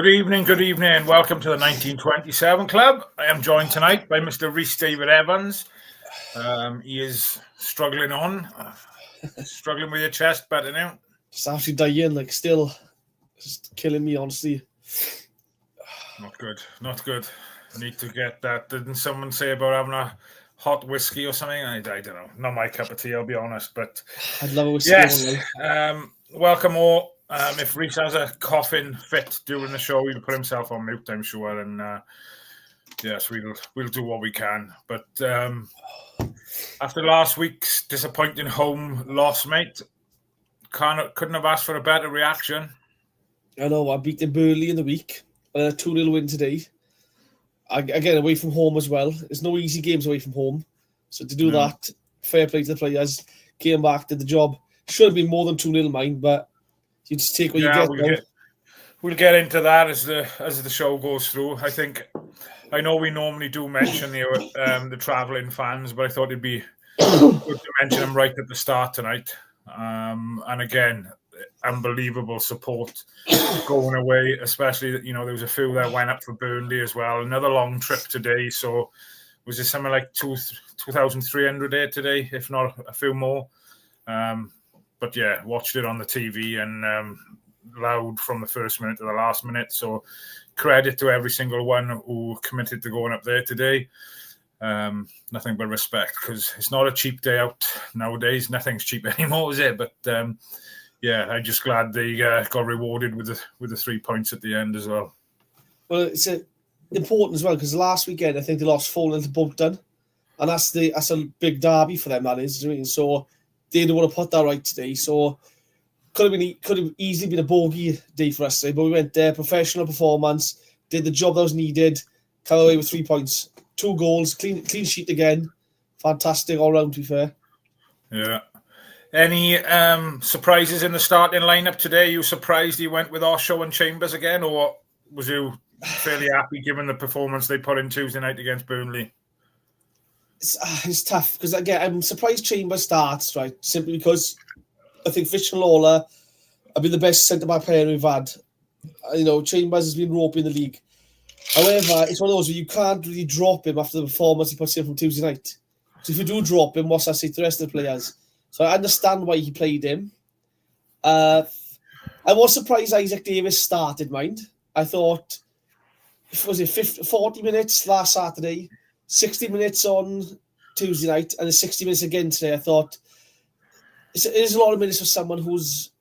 Good evening, and welcome to the 1927 Club. I am joined tonight by Mr. Rhys David Evans. He is struggling struggling with your chest better now. Just actually dying, still just killing me, honestly. Not good. Need to get that. Didn't someone say about having a hot whiskey or something? I don't know. Not my cup of tea, I'll be honest. But I'd love a whiskey. Yes. Welcome all. If Rhys has a coughing fit during the show, he'll put himself on mute, I'm sure. And yes, we'll do what we can. But after last week's disappointing home loss, mate, couldn't have asked for a better reaction. I know. I beat them Burnley in the week. 2-0 win today. Again, away from home as well. There's no easy games away from home. So to do that, fair play to the players. Came back, did the job. Should have been more than 2-0, mind, but you just take what you get. We'll get into that as the show goes through. I know we normally do mention the travelling fans, but I thought it'd be good to mention them right at the start tonight. And again, unbelievable support going away, especially there was a few that went up for Burnley as well. Another long trip today, so was it something like 2,300 there today, if not a few more. But yeah, watched it on the TV and loud from the first minute to the last minute. So credit to every single one who committed to going up there today. Nothing but respect, because it's not a cheap day out nowadays. Nothing's cheap anymore, is it? But yeah, I'm just glad they got rewarded with the 3 points at the end as well. Well, it's important as well, because last weekend I think they lost 4-0 to Bolton, and that's a big derby for them. That is, so they don't want to put that right today. So could have easily been a bogey day for us today, but we went there, professional performance, did the job that was needed, came away with 3 points, 2 goals, clean sheet again, fantastic all round. To be fair, yeah. Any surprises in the starting lineup today? You surprised he went with Osho and Chambers again, or was you fairly happy given the performance they put in Tuesday night against Burnley? It's tough, because again, I'm surprised Chambers starts, right? Simply because I think Fisher and Lawler have been the best centre-back player we've had. Chambers has been roping the league. However, it's one of those where you can't really drop him after the performance he puts in from Tuesday night. So if you do drop him, what's that say to the rest of the players? So I understand why he played him. I was surprised Isaac Davis started, mind. I thought, 40 minutes last Saturday, 60 minutes on Tuesday night, and then 60 minutes again today. I thought it is a lot of minutes for someone who's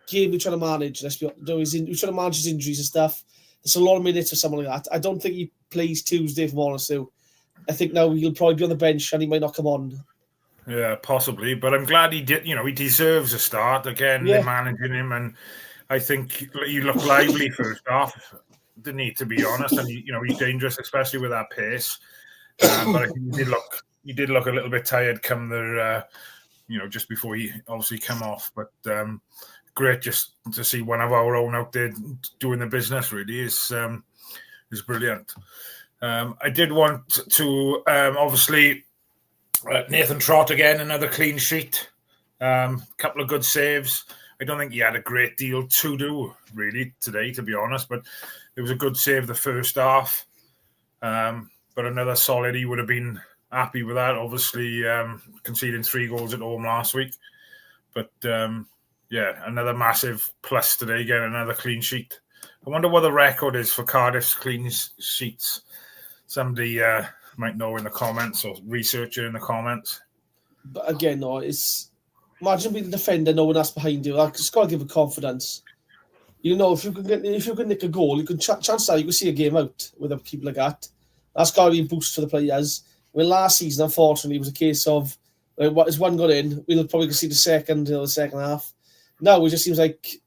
game trying to manage. He's trying to manage his injuries and stuff. It's a lot of minutes for someone like that. I don't think he plays Tuesday, if I'm honest. So I think now he'll probably be on the bench and he might not come on. Yeah, possibly. But I'm glad he did. He deserves a start. Again, they're managing him, and I think he looked lively first half. Didn't need to be honest, and he's dangerous, especially with that pace. But I think he did look a little bit tired come the just before he obviously come off. But great just to see one of our own out there doing the business. Really is brilliant. I did want to obviously Nathan Trott again, another clean sheet. Couple of good saves. I don't think he had a great deal to do really today, to be honest. But it was a good save the first half. But another solid, he would have been happy with that. Obviously, conceding 3 goals at home last week. But, another massive plus today, getting another clean sheet. I wonder what the record is for Cardiff's clean sheets. Somebody might know in the comments, or research it in the comments. But again, imagine being a defender, no one else behind you. It's got to give a confidence. If you can nick a goal, you can chance that you can see a game out with people like that. That's got to be a boost for the players. Last season, unfortunately, it was a case of what is one got in, we'll probably see the second half. Now it just seems like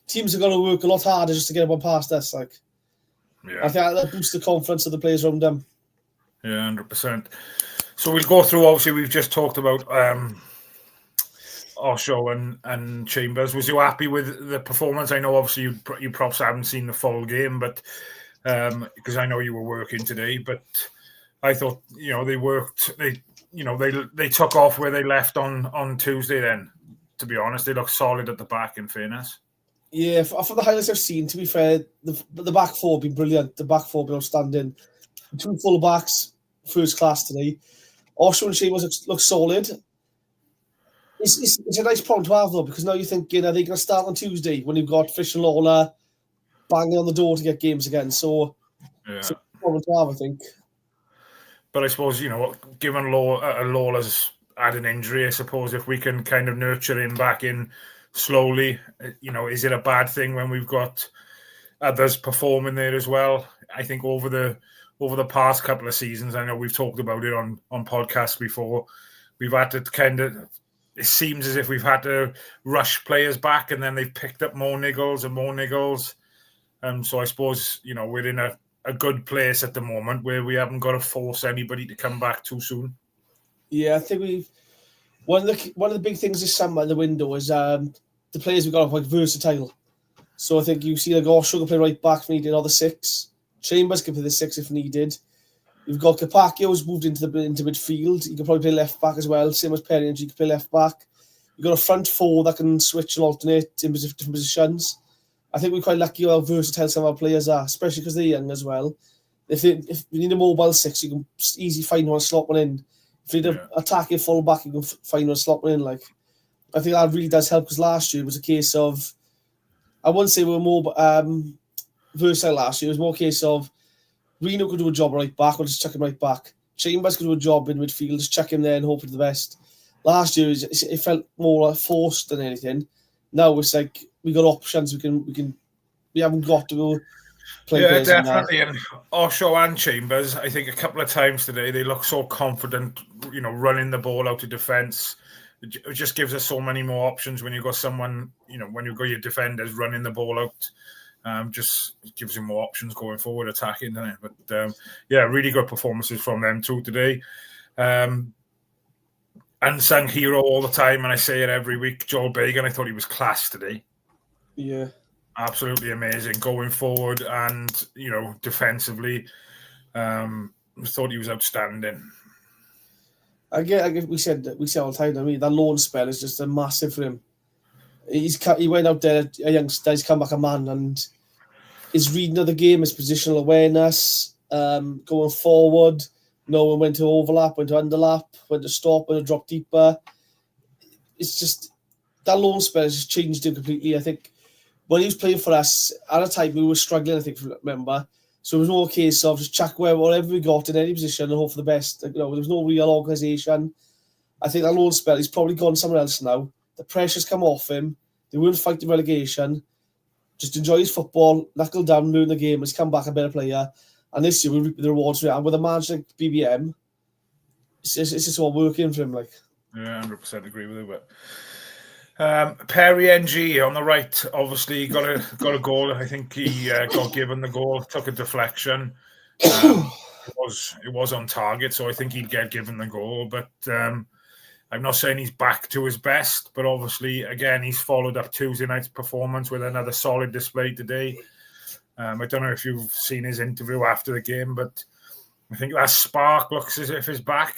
teams are going to work a lot harder just to get one past us. I think that boosts the confidence of the players around them. Yeah, 100%. So we'll go through. Obviously, we've just talked about Osho and Chambers. Was you happy with the performance? I know obviously you perhaps haven't seen the full game, but because I know you were working today. But I thought they worked. They took off where they left on Tuesday. Then, to be honest, they looked solid at the back. In fairness. Yeah, from the highlights I've seen, to be fair, the back four have been brilliant. The back four have been outstanding. The two full backs, first class today. Osho and Chambers look solid. It's a nice problem to have, though, because now you're thinking, are they going to start on Tuesday when you've got Fish and Lawler banging on the door to get games again? So, it's a problem to have, I think. But I suppose, given Lawler's had an injury, I suppose if we can kind of nurture him back in slowly, is it a bad thing when we've got others performing there as well? I think over the past couple of seasons, I know we've talked about it on podcasts before, we've had to kind of, it seems as if we've had to rush players back, and then they've picked up more niggles and more niggles. So I suppose, we're in a good place at the moment where we haven't got to force anybody to come back too soon. Yeah, I think one of the big things this summer in the window is the players we've got are quite versatile. So I think you see like Osho can play right back if needed, or the 6. Chambers can play the 6 if needed. You've got Capaccio who's moved into midfield. You can probably play left back as well. Same as Perry, and you can play left back. You've got a front 4 that can switch and alternate in different positions. I think we're quite lucky how versatile some of our players are, especially because they're young as well. If you need a mobile 6, you can easily find one, slot one in. If you need an attacking full back, you can find one, slot one in. Like, I think that really does help, because last year it was a case of, I wouldn't say we were more versatile last year. It was more a case of Reno could do a job right back, or just chuck him right back. Chambers could do a job in midfield, just chuck him there and hope for the best. Last year it felt more forced than anything. Now it's like we got options. We haven't got to go play. Yeah, definitely. And Osho and Chambers, I think a couple of times today they look so confident, running the ball out of defence. It just gives us so many more options when you've got someone, when you've got your defenders running the ball out. Just gives you more options going forward, attacking, doesn't it? But really good performances from them too today. Unsung hero all the time, and I say it every week, Joel Bagan. I thought he was class today. Yeah. Absolutely amazing going forward, and defensively. I thought he was outstanding. I guess we said all the time. I mean, that loan spell is just a massive for him. He went out there a youngster. He's come back a man, and his reading of the game, his positional awareness, going forward, knowing when to overlap, when to underlap, when to stop, when to drop deeper. It's just that loan spell has just changed him completely. I think when he was playing for us at a time we were struggling, I think, remember. So it was no case of just chuck whatever we got in any position and hope for the best. There was no real organisation. I think that loan spell, he's probably gone somewhere else now. The pressure's come off him. They weren't fighting relegation. Just enjoy his football, knuckle down, learn the game. He's come back a better player. And this year we'll reap the rewards for it. And with a manager like BBM, it's just all working for him. Like, yeah, 100% agree with you. But Perry NG on the right, obviously got a goal. I think he got given the goal, took a deflection. It was on target, so I think he'd get given the goal. But I'm not saying he's back to his best, but obviously, again, he's followed up Tuesday night's performance with another solid display today. I don't know if you've seen his interview after the game, but I think that spark looks as if it's back.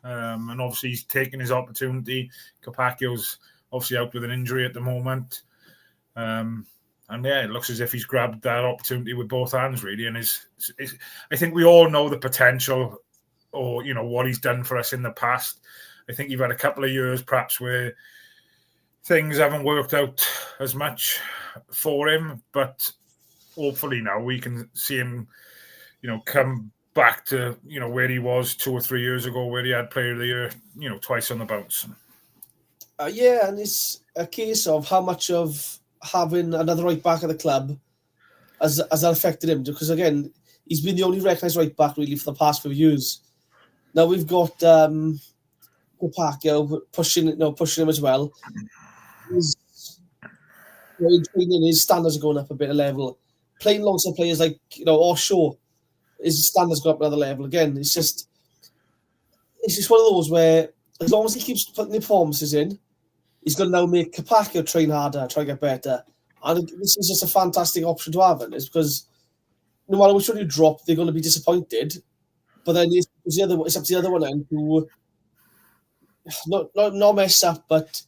And obviously, he's taking his opportunity. Capaccio's obviously out with an injury at the moment. And it looks as if he's grabbed that opportunity with both hands, really. And I think we all know the potential, or, what he's done for us in the past. I think you've had a couple of years perhaps where things haven't worked out as much for him, but hopefully now we can see him, come back to, where he was 2 or 3 years ago, where he had Player of the Year, twice on the bounce. And it's a case of how much of having another right back at the club has that affected him, because again, he's been the only recognised right back really for the past few years. Now we've got Capaccio pushing him as well. His standards are going up a bit of level. Playing alongside players like Osho, his standards go up another level again. It's just one of those where as long as he keeps putting the performances in, he's going to now make Capaccio train harder, try to get better. And this is just a fantastic option to have, it's because no matter which one you drop, they're going to be disappointed. But then it's up to the other one then to not mess up, but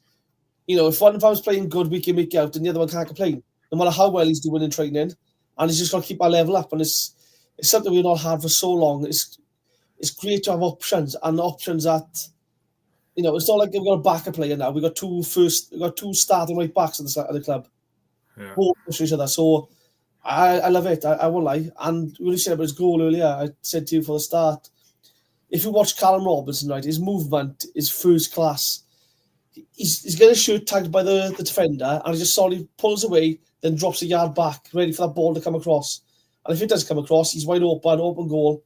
if one of them is playing good week in, week out, and the other one can't complain. no matter how well he's doing in training, and he's just got to keep our level up. And it's something we've not had for so long. It's great to have options, and options that, you know, it's not like we've got a backup player now. We've got two starting right backs at the club. Yeah. Both push each other. So I love it. I won't lie. And when you said about his goal earlier, I said to you for the start, if you watch Callum Robinson, right, his movement is first class. He's getting his shirt tagged by the defender, and he just solidly pulls away, then drops a yard back, ready for that ball to come across. And if it does come across, he's wide open goal,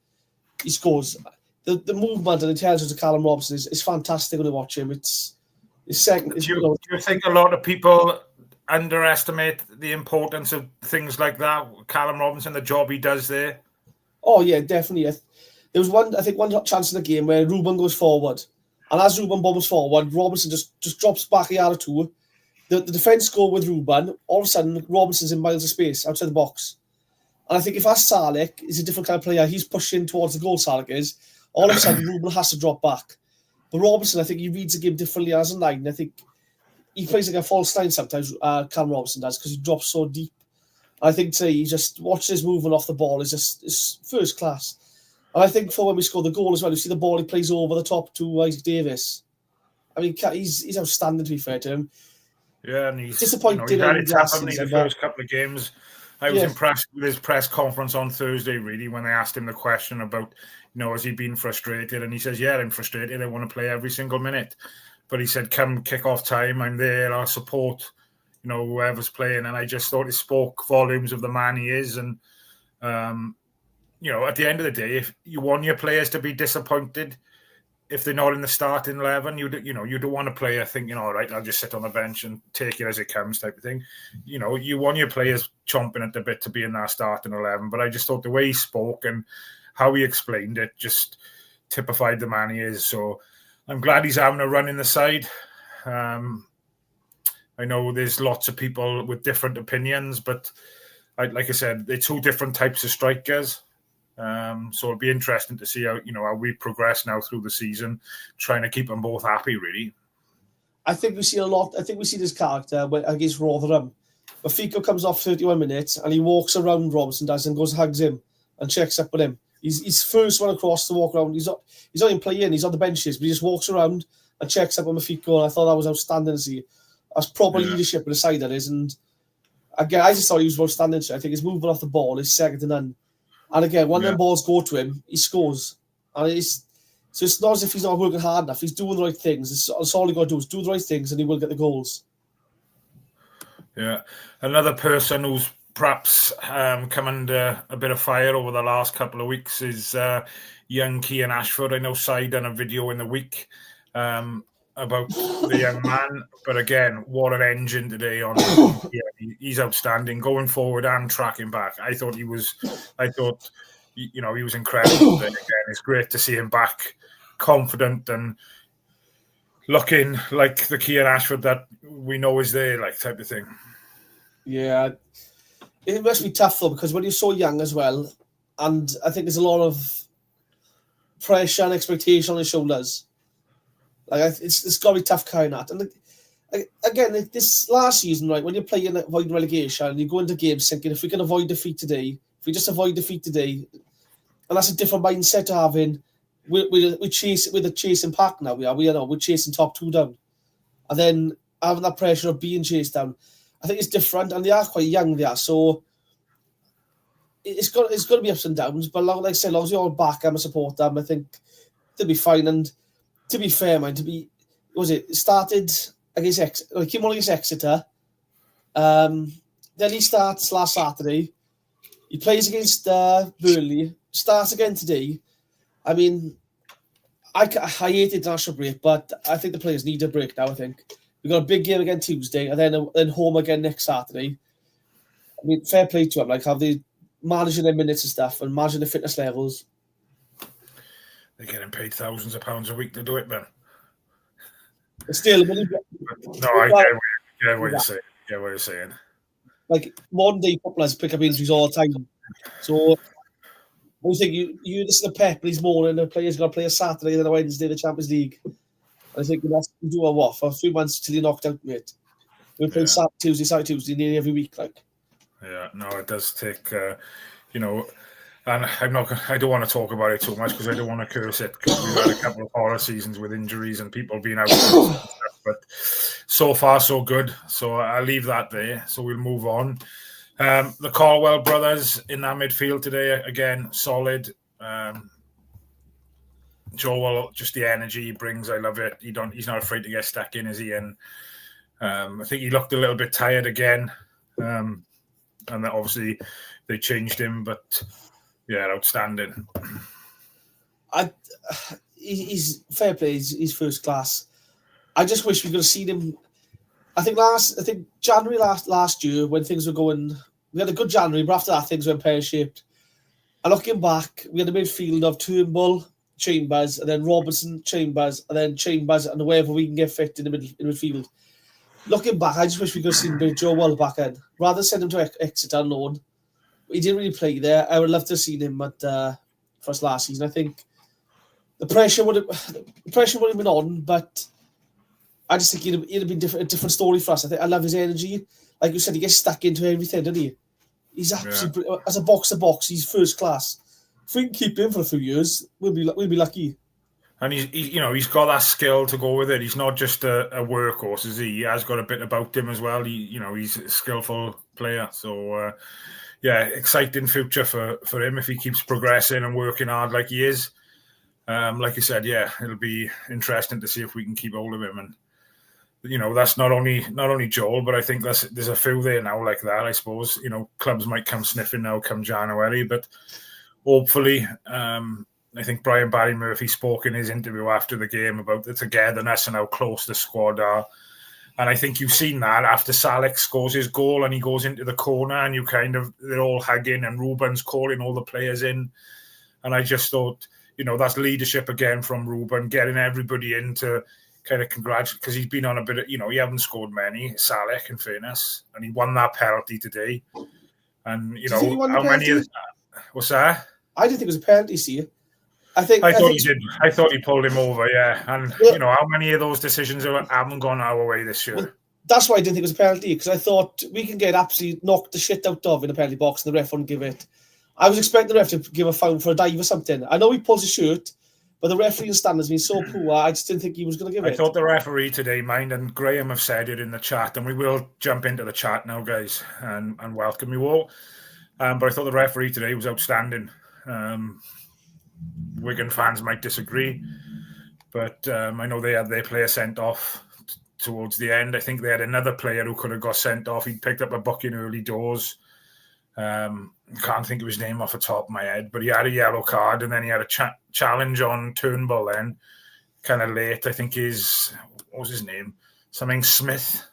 he scores. The movement and intelligence of Callum Robinson is fantastic when you watch him. It's second. Do you think a lot of people underestimate the importance of things like that? Callum Robinson, the job he does there? Oh, yeah, definitely. There was one chance in the game where Ruben goes forward. And as Ruben bombs forward, Robinson just drops back a yard or two. The defence go with Ruben. All of a sudden, Robinson's in miles of space outside the box. And I think if that's Salek, he's a different kind of player. He's pushing towards the goal, Salek is. All of a sudden, Ruben has to drop back. But Robinson, I think he reads the game differently as a 9. I think he plays like a false 9 sometimes, Callum Robinson does, because he drops so deep. And I think today, he just watches his movement off the ball is first class. And I think for when we score the goal as well, you see the ball he plays over the top to Isaac Davis. I mean, he's outstanding, to be fair to him. Yeah, and he's disappointed. He's had it happen in the first couple of games. I was impressed with his press conference on Thursday, really, when they asked him the question about, has he been frustrated? And he says, yeah, I'm frustrated. I want to play every single minute. But he said, come kick-off time, I'm there, I'll support, whoever's playing. And I just thought it spoke volumes of the man he is. And, at the end of the day, if you want your players to be disappointed, if they're not in the starting 11, you don't want a player thinking, all right, I'll just sit on the bench and take it as it comes type of thing. You want your players chomping at the bit to be in that starting 11. But I just thought the way he spoke and how he explained it just typified the man he is. So I'm glad he's having a run in the side. I know there's lots of people with different opinions, but like I said, they're two different types of strikers. So it'll be interesting to see how we progress now through the season, trying to keep them both happy, really. I think we see a lot. I think we see this character against Rotherham. But Fico comes off 31 minutes and he walks around Robinson does and goes and hugs him and checks up with him. He's first one across to walk around. He's not even playing, he's on the benches, but he just walks around and checks up on Fico, and I thought that was outstanding to see. That's proper leadership with the side that is, and again, I just thought he was outstanding. I think his movement off the ball is second to none. And again, when them balls go to him, he scores. And so it's not as if he's not working hard enough. He's doing the right things. That's all he got to do is do the right things, and he will get the goals. Yeah. Another person who's perhaps come under a bit of fire over the last couple of weeks is young Cian Ashford. I know Sai done a video in the week about the young man. But again, what an engine today on he's outstanding going forward and tracking back. I thought he was incredible today. Again, it's great to see him back confident and looking like the Cian Ashford that we know is there, like type of thing. Yeah. It must be tough though, because when you're so young as well, and I think there's a lot of pressure and expectation on his shoulders. Like it's got to be tough carrying that. And again, this last season, right, when you're playing avoiding relegation, and you go into games thinking, if we can avoid defeat today, and that's a different mindset to having. We chase with a chasing pack now. We're chasing top 2 down, and then having that pressure of being chased down. I think it's different, and they are quite young. They are, so it's got to be ups and downs. But like I say, as long as you all back them and support them, I think they'll be fine. And to be fair, man, it started against came on against Exeter. Then he starts last Saturday. He plays against Burnley. Starts again today. I mean, I hate the international break, but I think the players need a break now. I think we've got a big game again Tuesday, and then home again next Saturday. I mean, fair play to them. Like, how they managing their minutes and stuff, and managing the fitness levels. They're getting paid thousands of pounds a week to do it, man. But still, I get what you're saying. Get what you're saying. Like, modern day footballers pick up injuries all the time. So I think you listen to Pep, and he's moaning the players got to play a Saturday and a Wednesday in the Champions League. And I think that's do a what for 3 months till you're knocked out, mate. We play Saturday, Tuesday nearly every week, like. Yeah, no, it does take, and I don't want to talk about it too much because I don't want to curse it, because we've had a couple of horror seasons with injuries and people being out and stuff, but so far so good. So I'll leave that there. So we'll move on. The Caldwell brothers in that midfield today, again, solid. Joel, just the energy he brings, I love it. He's not afraid to get stuck in, is he? And I think he looked a little bit tired again. And then obviously they changed him, but yeah, outstanding. He's fair play. He's first class. I just wish we could have seen him. I think January last year, when things were going, we had a good January, but after that things went pear-shaped. And looking back, we had a midfield of Turnbull, Chambers, and then Robertson, Chambers, and then Chambers, and wherever we can get fit in the midfield. Looking back, I just wish we could have seen Joe Well back in. Rather than send him to Exeter on loan. He didn't really play there. I would love to have seen him for us last season. I think the pressure would have been on, but I just think it'd have been a different story for us. I love his energy. Like you said, he gets stuck into everything, doesn't he? He's absolutely as a box-to-box. He's first class. If we can keep him for a few years, we'll be lucky. And he's got that skill to go with it. He's not just a workhorse, is he? He has got a bit about him as well. He's a skillful player. So exciting future for him if he keeps progressing and working hard like he is. Like you said, it'll be interesting to see if we can keep hold of him. And that's not only Joel, but I think there's a few there now like that. I suppose clubs might come sniffing now come January, but hopefully. I think Brian Barry Murphy spoke in his interview after the game about the togetherness and how close the squad are. And I think you've seen that after Salek scores his goal and he goes into the corner and they're all hugging and Ruben's calling all the players in. And I just thought, that's leadership again from Ruben, getting everybody in to kind of congratulate, because he's been on a bit of, he hasn't scored many, Salek, in fairness, and he won that penalty today. And, how many of what's that? I didn't think it was a penalty, see. I thought he did. I thought he pulled him over, yeah. And, how many of those decisions haven't gone our way this year? Well, that's why I didn't think it was a penalty, because I thought we can get absolutely knocked the shit out of in a penalty box and the ref wouldn't give it. I was expecting the ref to give a foul for a dive or something. I know he pulls his shirt, but the refereeing standard's been so poor, I just didn't think he was going to give it. I thought the referee today, and Graham have said it in the chat, and we will jump into the chat now, guys, and welcome you all. But I thought the referee today was outstanding. Wigan fans might disagree, but I know they had their player sent off towards the end. I think they had another player who could have got sent off. He picked up a booking early doors. Can't think of his name off the top of my head, but he had a yellow card, and then he had a challenge on Turnbull then, kind of late. I think what was his name? Something Smith.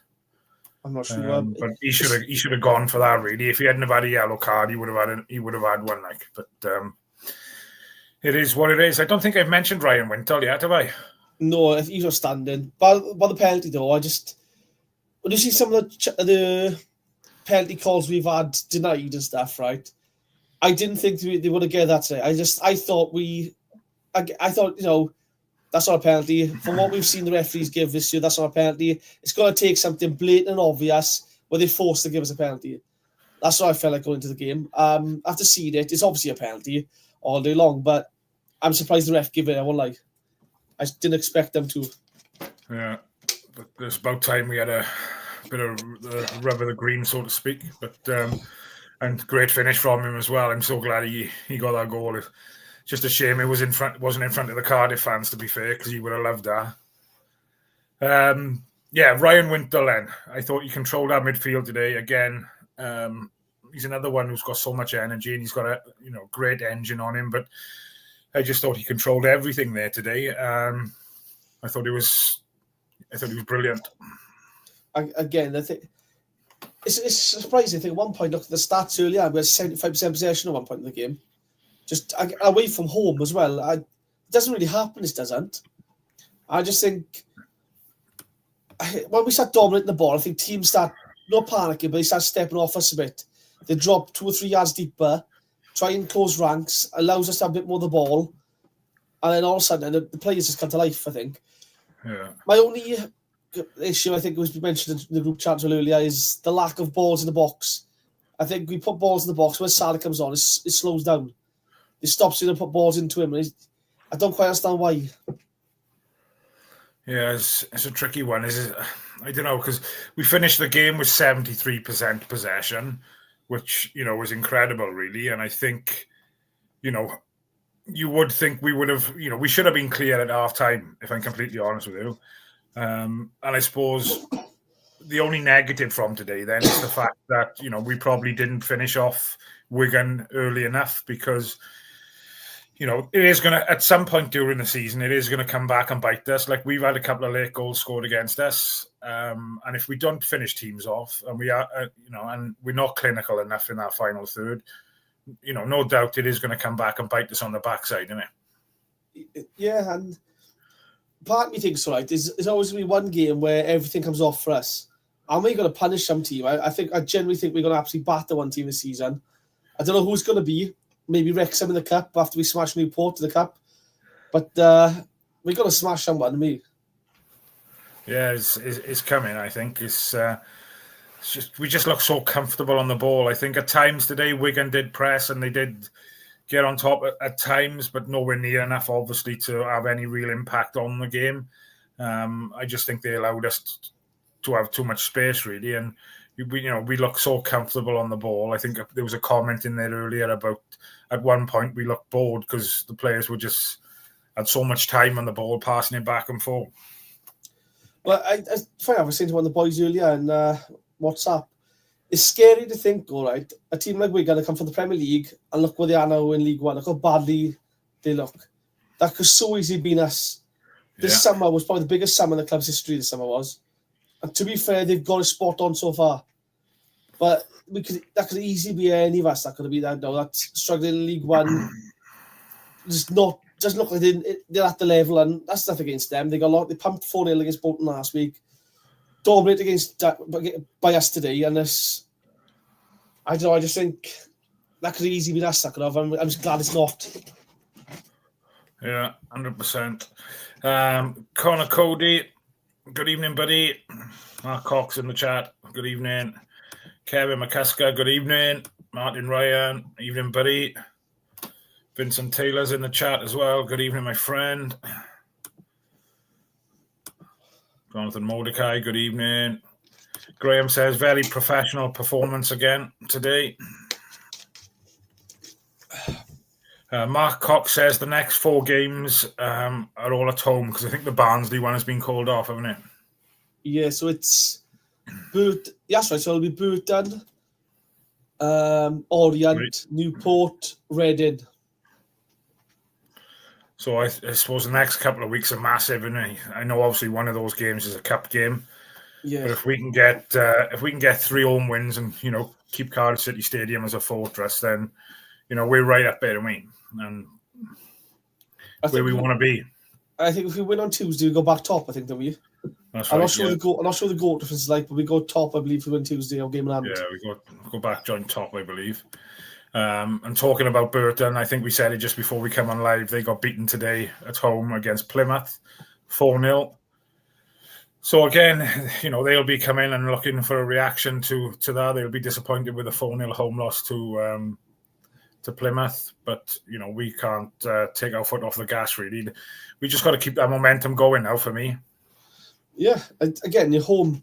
I'm not sure. But he should have gone for that, really. If he hadn't have had a yellow card, he would have had one, like. But it is what it is. I don't think I've mentioned Ryan Wintle yet, have I? No, he's outstanding. But the penalty, though, when you see some of the penalty calls we've had denied and stuff, right? I didn't think they would have get that today. I thought that's not a penalty. From what we've seen the referees give this year, that's not a penalty. It's going to take something blatant and obvious where they're forced to give us a penalty. That's what I felt like going into the game. After seeing it, it's obviously a penalty all day long, but I'm surprised the ref gave it. I won't lie. I didn't expect them to. Yeah, but it's about time we had a bit of the rub of the green, so to speak. But and great finish from him as well. I'm so glad he got that goal. It's just a shame it wasn't in front of the Cardiff fans, to be fair, because he would have loved that. Ryan Wintle then. I thought he controlled our midfield today again. He's another one who's got so much energy and he's got a great engine on him, but I just thought he controlled everything there today. I thought he was brilliant. Again, I think it's surprising. I think at one point, look at the stats earlier, we had 75% possession at one point in the game. Just away from home as well. It doesn't really happen, this doesn't. I just think when we start dominating the ball, I think teams start not panicking, but they start stepping off us a bit. They drop 2 or 3 yards deeper, try and close ranks, allows us to have a bit more of the ball, and then all of a sudden the players just come to life, I think. Yeah. My only issue, I think, was mentioned in the group chat earlier, is the lack of balls in the box. I think we put balls in the box. When Salah comes on, it slows down. It stops you to put balls into him. And I don't quite understand why. Yeah, it's a tricky one. I don't know, because we finished the game with 73% possession, which, was incredible, really. And I think, you would think we would have, we should have been clear at half-time, if I'm completely honest with you. And I suppose the only negative from today then is the fact that, we probably didn't finish off Wigan early enough, because it is going to, at some point during the season, it is going to come back and bite us. Like, we've had a couple of late goals scored against us. And if we don't finish teams off, and we are, and we're not clinical enough in that final third, no doubt it is going to come back and bite us on the backside, isn't it? Yeah, and part of me thinks, right, there's always going to be one game where everything comes off for us. And we're going to punish some team. I generally think we're going to absolutely batter one team this season. I don't know who's going to be. Maybe Wrexham in the cup after we smash Newport to the cup. But we're going to smash someone, me. Yeah, it's coming, I think. It's just, we just look so comfortable on the ball. I think at times today, Wigan did press and they did get on top at times, but nowhere near enough, obviously, to have any real impact on the game. I just think they allowed us to have too much space, really. And we look so comfortable on the ball. I think there was a comment in there earlier about at one point we looked bored because the players were just had so much time on the ball, passing it back and forth. Well, I was saying to one of the boys earlier on WhatsApp, it's scary to think, all right, a team like Wigan to come from the Premier League and look where they are now in League One. Look how badly they look. That could so easily been us. This summer was probably the biggest summer in the club's history. This summer was. And to be fair, they've got a spot on so far. But that could easily be any of us. That could have been that. No, that's struggling in League One. Doesn't look like they're at the level, and that's nothing against them. They pumped 4-0 against Bolton last week. Dominated by us today, and this, I don't know. I just think that could easily be us. That could have. I'm just glad it's not. Yeah, 100%. Connor Cody. Good evening, buddy. Mark Cox in the chat. Good evening. Kevin McCusker. Good evening. Martin Ryan. Evening, buddy. Vincent Taylor's in the chat as well. Good evening, my friend. Jonathan Mordecai. Good evening. Graham says very professional performance again today. Mark Cox says the next 4 games are all at home because I think the Barnsley one has been called off, haven't it? Yeah, so it's Yes, right. So it'll be Burton, Orient, Newport, Reading. So I suppose the next couple of weeks are massive, and I know obviously one of those games is a cup game. Yeah. But if we can get 3 home wins and keep Cardiff City Stadium as a fortress, then we're right up there, and where we want to be. I think if we win on Tuesday, we go back top. I think, don't we? That's right. I'm not sure the goal difference is like, but we go top. I believe if we win Tuesday on game in hand. Yeah, we go back joint top, I believe. And talking about Burton, I think we said it just before we come on live. They got beaten today at home against Plymouth, 4-0. So again, they'll be coming and looking for a reaction to that. They'll be disappointed with a 4-0 home loss to Plymouth, but we can't take our foot off the gas. Really, we just got to keep that momentum going now. For me, yeah. Again, you're home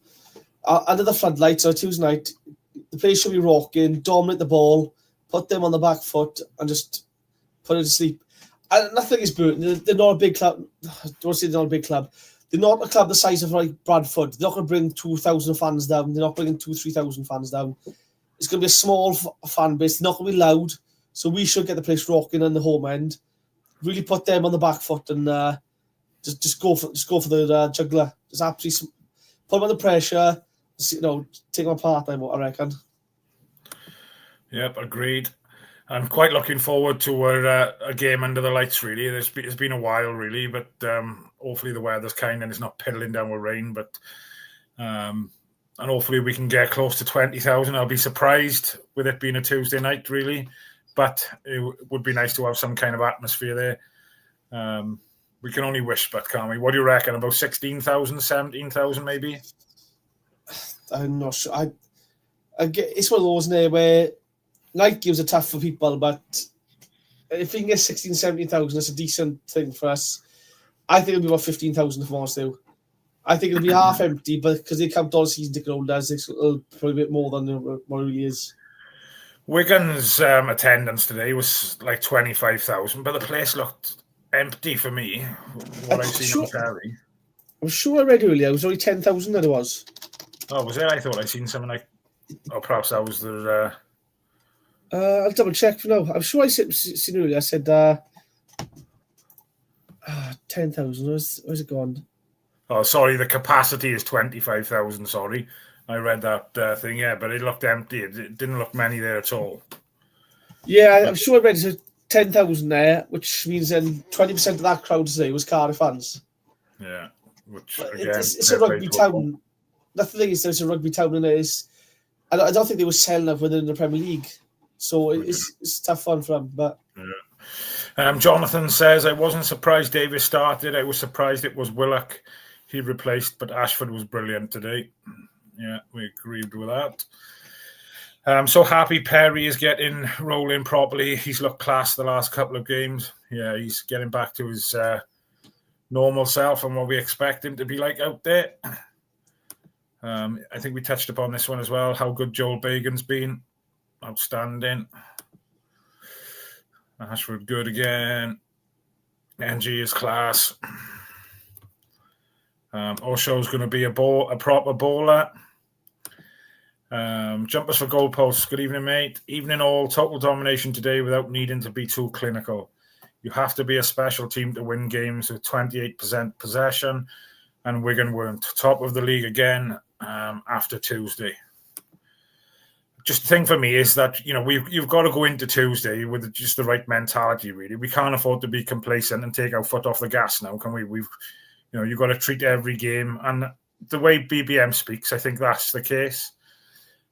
under the floodlights on a Tuesday night. The place should be rocking, dominate the ball, put them on the back foot, and just put it to sleep. And nothing is Burton. They're not a big club. I don't say they're not a big club. They're not a club the size of like Bradford. They're not going to bring 2,000 fans down. They're not bringing 2,000-3,000 fans down. It's going to be a small fan base. They're not going to be loud. So we should get the place rocking on the home end. Really put them on the back foot and just go for the juggler. Just absolutely put them under pressure. Take them apart. I reckon. Yep, agreed. I'm quite looking forward to a game under the lights. Really, it's been a while, really, but hopefully the weather's kind and it's not piddling down with rain. But and hopefully we can get close to 20,000. I'll be surprised with it being a Tuesday night, really. But it would be nice to have some kind of atmosphere there. We can only wish, but can't we? What do you reckon? About 16,000, 17,000 maybe? I'm not sure. it's one of those now where night games are tough for people, but if we can get 16,000, 17,000, that's a decent thing for us. I think it'll be about 15,000 if I'm honest now. I think it'll be half empty, but because they count all the season ticket holders, it'll probably be a bit more than what it really is. Wigan's attendance today was like 25,000, but the place looked empty for me. What I've seen on telly. I'm sure I read earlier it was only 10,000 that it was. Oh, was it? I thought I'd seen something like, or perhaps that was the. I'll double check for now. I'm sure I seen earlier. I said 10,000. Where's it gone? Oh, sorry. The capacity is 25,000. Sorry, I read that thing. Yeah, but it looked empty. It didn't look many there at all. Yeah, I'm sure I read it. 10,000 there, which means then 20% of that crowd today was Cardiff fans. Yeah, which again, it's a rugby town. The thing is, there's a rugby town, and I don't think they were selling up within the Premier League, so it's tough fun for them. But Jonathan says, I wasn't surprised Davis started. I was surprised it was Willock he replaced, but Ashford was brilliant today. Yeah, we agreed with that. I'm so happy Perry is getting rolling properly. He's looked class the last couple of games. Yeah, he's getting back to his normal self and what we expect him to be like out there. I think we touched upon this one as well, how good Joel Bagan's been. Outstanding. Ashford good again. NG is class. Osho's going to be a proper bowler. Jumpers for goalposts. Good evening, mate. Evening all. Total domination today without needing to be too clinical. You have to be a special team to win games with 28% possession, and Wigan weren't. Top of the league again after Tuesday. Just the thing for me is that you've got to go into Tuesday with just the right mentality. Really, we can't afford to be complacent and take our foot off the gas now, can we? You've got to treat every game, and the way BBM speaks, I think that's the case.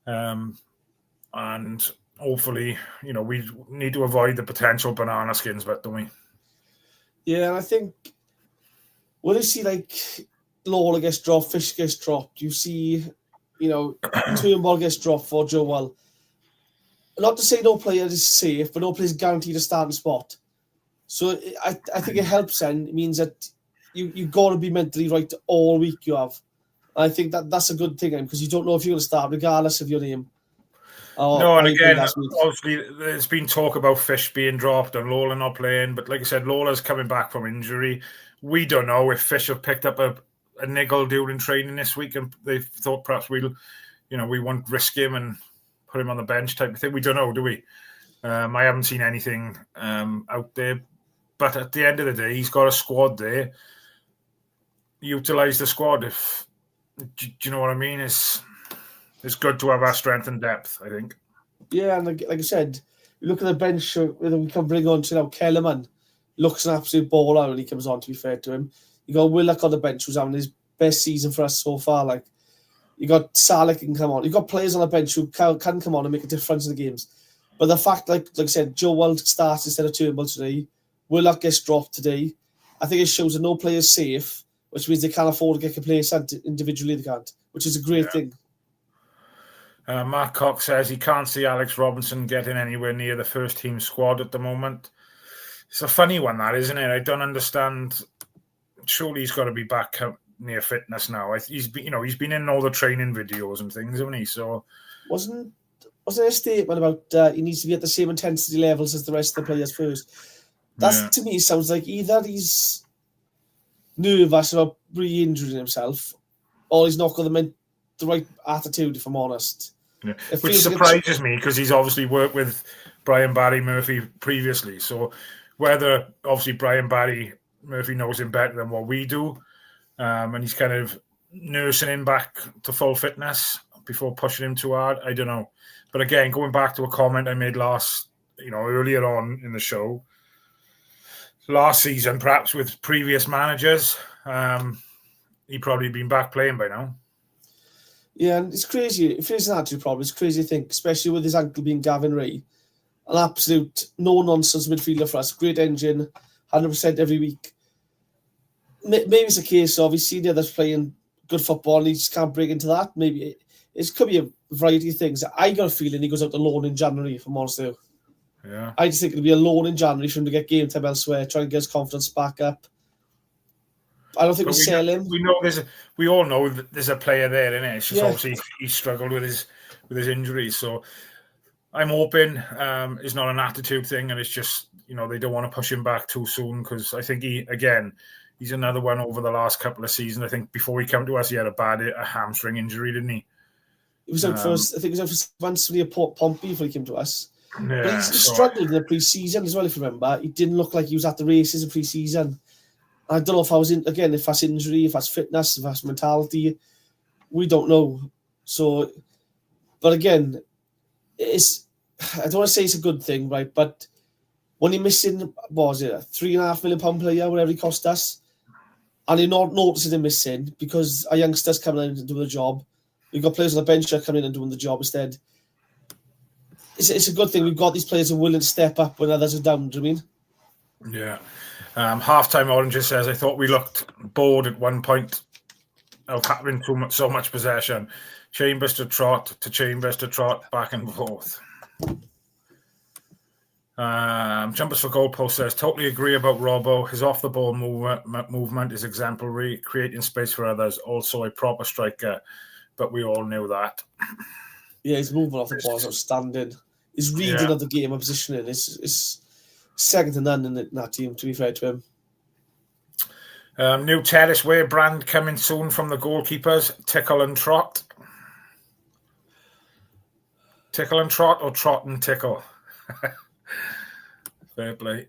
And hopefully, we need to avoid the potential banana skins, but don't we? Yeah, and I think when you see like Lawler gets dropped, Fish gets dropped, you see, Turnbull gets dropped for Joel. Not to say no player is safe, but no player is guaranteed a starting spot. So I think it helps, and it means that you've got to be mentally right all week. You have. I think that's a good thing because you don't know if you're going to start regardless of your name. No, and again, obviously, there's been talk about Fish being dropped and Lola not playing, but like I said, Lola's coming back from injury. We don't know if Fish have picked up a niggle during training this week and they thought perhaps we won't risk him and put him on the bench type of thing. We don't know, do we? I haven't seen anything out there, but at the end of the day, he's got a squad there. Utilise the squad if. Do you know what I mean? It's good to have our strength and depth, I think. Yeah, and like I said, you look at the bench that we can bring on to now. Kellerman looks an absolute baller when he comes on, to be fair to him. You got Willock on the bench who's having his best season for us so far. Like, you got Salah can come on. You got players on the bench who can come on and make a difference in the games. But the fact, like I said, Joe Wild starts instead of Turnbull today. Willock gets dropped today. I think it shows that no player is safe, which means they can't afford to get complacent individually. They can't, which is a great thing. Mark Cox says he can't see Alex Robinson getting anywhere near the first team squad at the moment. It's a funny one, that, isn't it? I don't understand. Surely he's got to be back near fitness now. He's been in all the training videos and things, hasn't he? So wasn't there a statement about he needs to be at the same intensity levels as the rest of the players first? That to me sounds like either he's nervous about re-injuring himself, or he's not got the right attitude, if I'm honest. Yeah. Which surprises me because he's obviously worked with Brian Barry Murphy previously. So whether obviously Brian Barry Murphy knows him better than what we do, and he's kind of nursing him back to full fitness before pushing him too hard, I don't know. But again, going back to a comment I made earlier on in the show, last season, perhaps with previous managers, he'd probably been back playing by now. Yeah, and it's crazy. If it's an attitude problem, it's crazy to think, especially with his uncle being Gavin Ray. An absolute no-nonsense midfielder for us. Great engine, 100% every week. Maybe it's a case of he's seen the others playing good football and he just can't break into that. Maybe it could be a variety of things. I got a feeling he goes out alone in January for Morrison. Yeah. I just think it'll be a loan in January for him to get game time elsewhere, try and get his confidence back up. I don't think we sell him. We all know that there's a player there, isn't it? It's just obviously he struggled with his injuries. So I'm hoping it's not an attitude thing, and it's just they don't want to push him back too soon, because I think he's another one over the last couple of seasons. I think before he came to us, he had a hamstring injury, didn't he? He was out for I think he was out for once near Pompey before he came to us. Yeah, but he struggled in the pre-season as well. If you remember, he didn't look like he was at the races in pre-season. I don't know if that's injury, if that's fitness, if that's mentality. We don't know. So, but again, I don't want to say it's a good thing, right? But when you're missing, what was it, a £3.5 million player, whatever he cost us, and you're not noticing him missing because our youngsters coming in and doing the job. We've got players on the bench that are coming in and doing the job instead. It's a good thing. We've got these players who are willing to step up when others are down, do you mean? Yeah. Halftime Oranges says, I thought we looked bored at one point of having so much possession. Chambers to Trott, back and forth. Jumpers for Goalpost says, totally agree about Robbo. His off-the-ball movement is exemplary, creating space for others. Also a proper striker, but we all knew that. Yeah, his movement off the ball is outstanding. His reading of the game and positioning is second to none in that team, to be fair to him. New Terrace Way brand coming soon from the goalkeepers, Tickle and Trot. Tickle and Trot or Trot and Tickle? Fair play.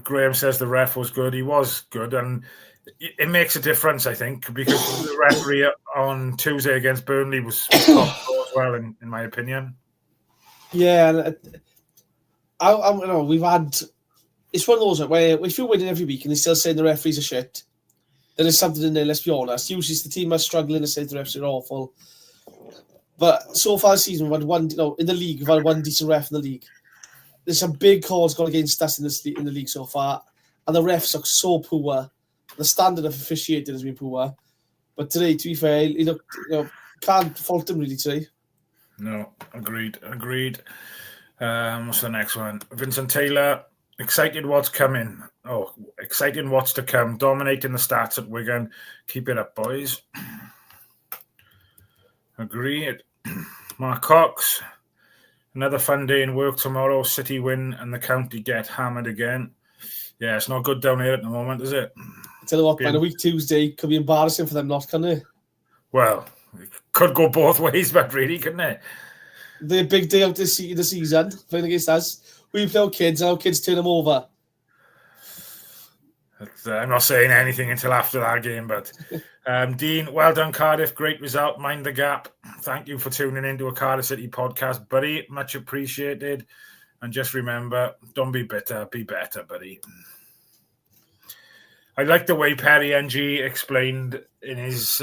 Graham says the ref was good. He was good, and it makes a difference, I think, because the referee on Tuesday against Burnley was top as well, in my opinion. Yeah, and we've had. It's one of those where if you're winning every week and they're still saying the referees are shit, then there's something in there. Let's be honest. Usually, it's the team that's struggling to say the referees are awful. But so far this season, we've had one. In the league, we've had one decent ref in the league. There's some big calls gone against us in the league so far, and the refs are so poor. The standard of officiating has been poor. But today, to be fair, can't fault him really today. No, agreed. What's the next one? Vincent Taylor, excited what's coming. Oh, exciting what's to come. Dominating the stats at Wigan. Keep it up, boys. Agreed. Mark Cox, another fun day in work tomorrow. City win and the county get hammered again. Yeah, it's not good down here at the moment, is it? I tell you what, by the week Tuesday, could be embarrassing for them not, can they? Well, it could go both ways, but really, couldn't it? The big day out this season, playing against us. We play our kids, and our kids turn them over. I'm not saying anything until after that game, but Dean, well done, Cardiff. Great result. Mind the gap. Thank you for tuning into a Cardiff City podcast, buddy. Much appreciated. And just remember, don't be bitter, be better, buddy. I like the way Perry NG explained in his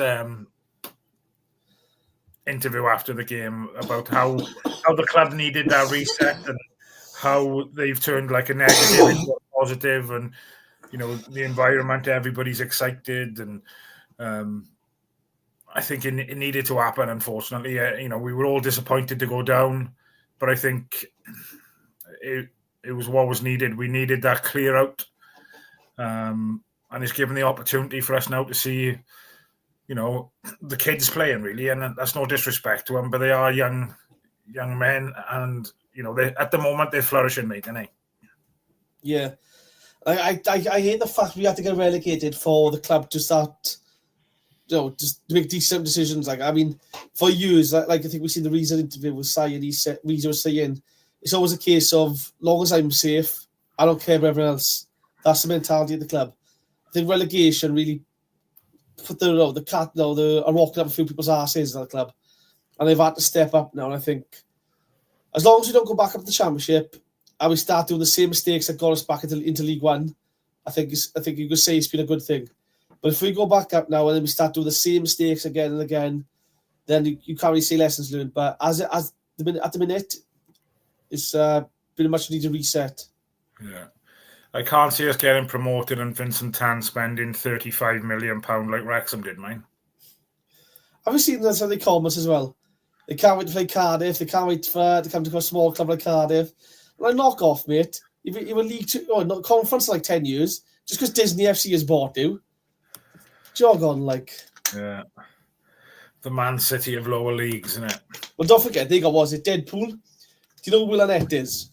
interview after the game about how the club needed that reset and how they've turned like a negative into a positive, and the environment, everybody's excited, and I think it needed to happen. Unfortunately, we were all disappointed to go down, but I think it was what was needed. We needed that clear out, and it's given the opportunity for us now to see the kids playing, really, and that's no disrespect to them, but they are young men, and they at the moment they're flourishing, mate, aren't they? Yeah, I hate the fact we had to get relegated for the club to start, just to make decent decisions. Like, I mean, for years, like I think we seen the Reason interview with Sai, and Reason was saying it's always a case of, long as I'm safe, I don't care about everyone else. That's the mentality of the club. I think relegation really put the are walking up a few people's asses in the club, and they've had to step up now. And I think as long as we don't go back up to the Championship and we start doing the same mistakes that got us back into League One, I think you could say it's been a good thing. But if we go back up now and then we start doing the same mistakes again and again, then you can't really say lessons learned. But at the minute, it's been a much needed reset. Yeah. I can't see us getting promoted and Vincent Tan spending £35 million like Wrexham did, mine. Have you seen some of the comments as well? They can't wait to play Cardiff. They can't wait to come to a small club like Cardiff. Like, knock off, mate. You were League Two, not conference for like 10 years, just because Disney FC has bought you. Jog on, like. Yeah. The Man City of lower leagues, isn't it? Well, don't forget, they got, Deadpool? Do you know who Will Arnett is?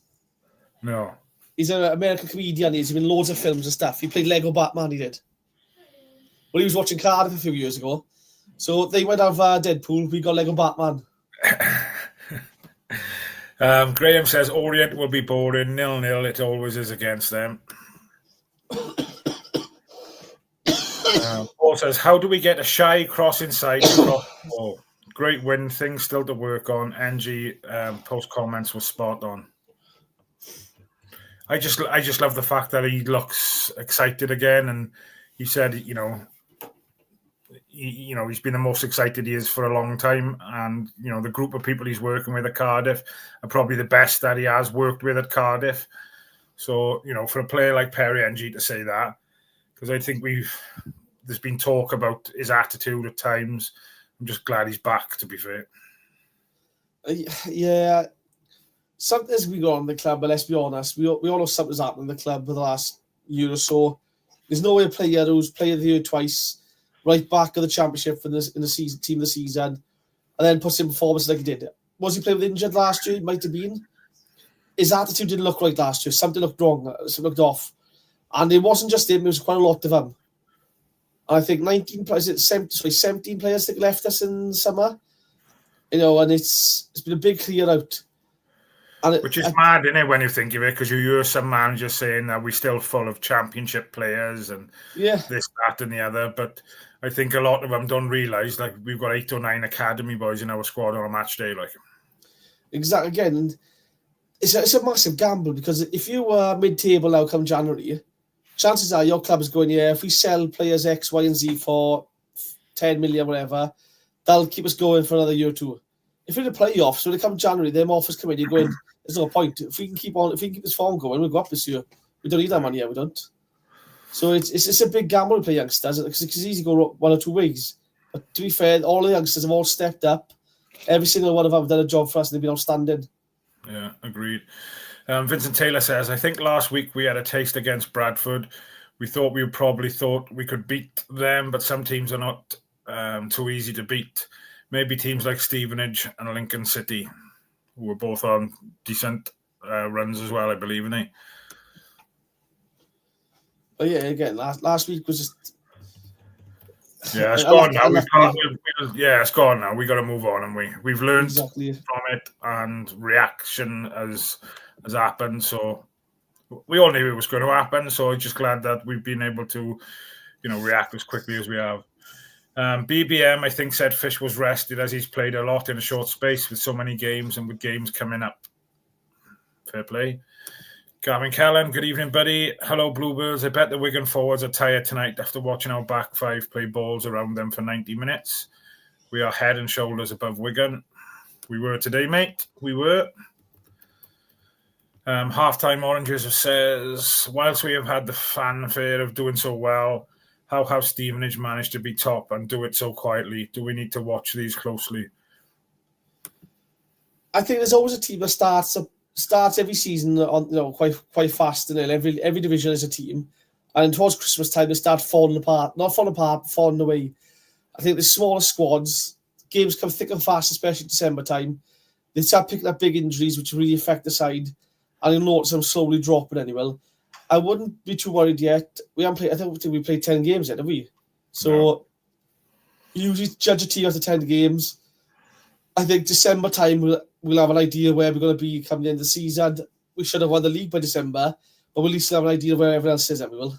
No. He's an American comedian. He's been in loads of films and stuff. He played Lego Batman, he did. Well, he was watching Cardiff a few years ago. So they went have Deadpool. We got Lego Batman. Graham says Orient will be boring. 0-0. It always is against them. Paul says, how do we get a shy cross inside? Oh, great win. Things still to work on. NG post comments were spot on. I just love the fact that he looks excited again, and he said, he's been the most excited he is for a long time, and the group of people he's working with at Cardiff are probably the best that he has worked with at Cardiff. So for a player like Perry NG to say that, because I think there's been talk about his attitude at times. I'm just glad he's back, to be fair. Yeah. Something's been going on in the club, but let's be honest, we all know something's happened in the club for the last year or so. There's no way a player who's player of the year twice, right back of the championship in the season, team of the season, and then puts in performance like he did. Was he playing with injured last year? It might have been. His attitude didn't look right last year. Something looked wrong. Something looked off. And it wasn't just him, it was quite a lot of them. I think 17 players that left us in summer. And it's been a big clear out. Which is mad, isn't it, when you think of it? Because you hear some managers saying that we're still full of championship players and this, that, and the other. But I think a lot of them don't realise, like, we've got 8 or 9 academy boys in our squad on a match day. Like, exactly. Again, it's a massive gamble, because if you were mid-table now come January, chances are your club is going, if we sell players X, Y, and Z for 10 million, whatever, they'll keep us going for another year or two. If we're in the playoffs, when it comes January, them offers come in, you're going, there's no point. If we can keep this form going, we'll go up this year. We don't need that money, we don't. So it's a big gamble to play youngsters, because it's easy to go one or two ways. But to be fair, all the youngsters have all stepped up. Every single one of them have done a job for us, and they've been outstanding. Yeah, agreed. Vincent Taylor says, I think last week we had a taste against Bradford. We probably thought we could beat them, but some teams are not too easy to beat. Maybe teams like Stevenage and Lincoln City, who were both on decent runs as well, I believe, in it. But yeah, again, last week was just... Yeah, it's gone now. It's gone now. We got to move on, and we've learned from it, and reaction has happened. So we all knew it was going to happen. So I'm just glad that we've been able to, react as quickly as we have. BBM, I think, said Fish was rested as he's played a lot in a short space with so many games and with games coming up. Fair play. Gavin Callan, good evening, buddy. Hello, Bluebirds. I bet the Wigan forwards are tired tonight after watching our back five play balls around them for 90 minutes. We are head and shoulders above Wigan. We were today, mate. We were. Halftime Oranges says, whilst we have had the fanfare of doing so well, how have Stevenage managed to be top and do it so quietly? Do we need to watch these closely? I think there's always a team that starts every season on quite fast, and every division is a team. And towards Christmas time, they start falling apart. Not falling apart, but falling away. I think the smaller squads, games come thick and fast, especially December time. They start picking up big injuries, which really affect the side. And you'll notice them slowly dropping anyway. I wouldn't be too worried yet. We haven't played. I think we played 10 games yet, have we? So you usually judge a team after 10 games. I think December time we'll have an idea where we're going to be coming into the season. We should have won the league by December, but we'll at least have an idea of where everyone else is. We will.